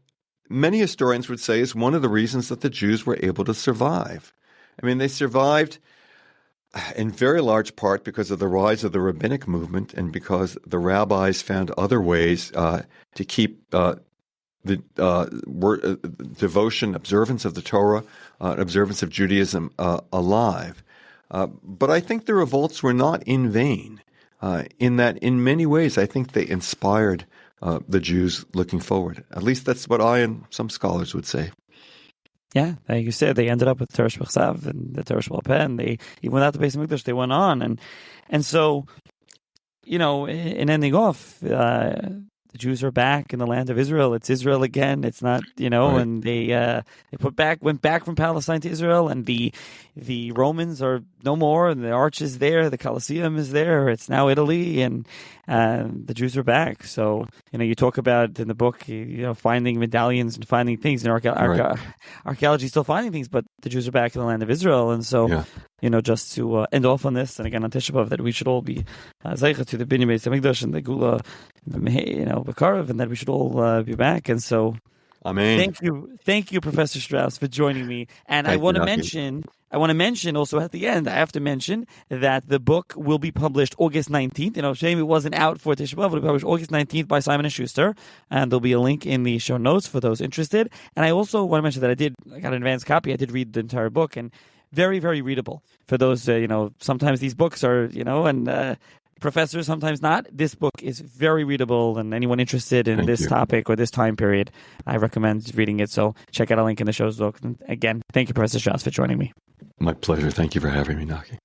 many historians would say is one of the reasons that the Jews were able to survive. They survived in very large part because of the rise of the rabbinic movement and because the rabbis found other ways to keep the devotion, observance of the Torah, observance of Judaism alive. But I think the revolts were not in vain. In that, in many ways, I think they inspired the Jews looking forward. At least that's what I and some scholars would say. Yeah, like you said, they ended up with Teresh B'chsav and the Teresh B'alpeh, and they even without the Beis Hamikdash, they went on, and so, in ending off, the Jews are back in the land of Israel. It's Israel again. It's not, right. And they went back from Palestine to Israel, and the Romans are no more, and the arch is there, the Colosseum is there. It's now Italy, and the Jews are back. So, you talk about in the book, finding medallions and finding things, and archaeology is still finding things, but the Jews are back in the land of Israel, and so. Just to end off on this, and again on Tisha B'Av, that we should all be zeicha to the Binyan Beis Hamikdash and the Gula, B'Karav, and that we should all be back. And so, Amen. Thank you, Professor Strauss, for joining me. And I want to mention also at the end, I have to mention that the book will be published August 19th. Shame it wasn't out for Tisha B'Av. It will be published August 19th by Simon & Schuster, and there'll be a link in the show notes for those interested. And I also want to mention that I got an advanced copy. I did read the entire book, and very, very readable for those, sometimes these books are, and professors, sometimes not. This book is very readable, and anyone interested in this topic or this time period, I recommend reading it. So check out a link in the show's book. And again, thank you, Professor Strauss, for joining me. My pleasure. Thank you for having me, Naki.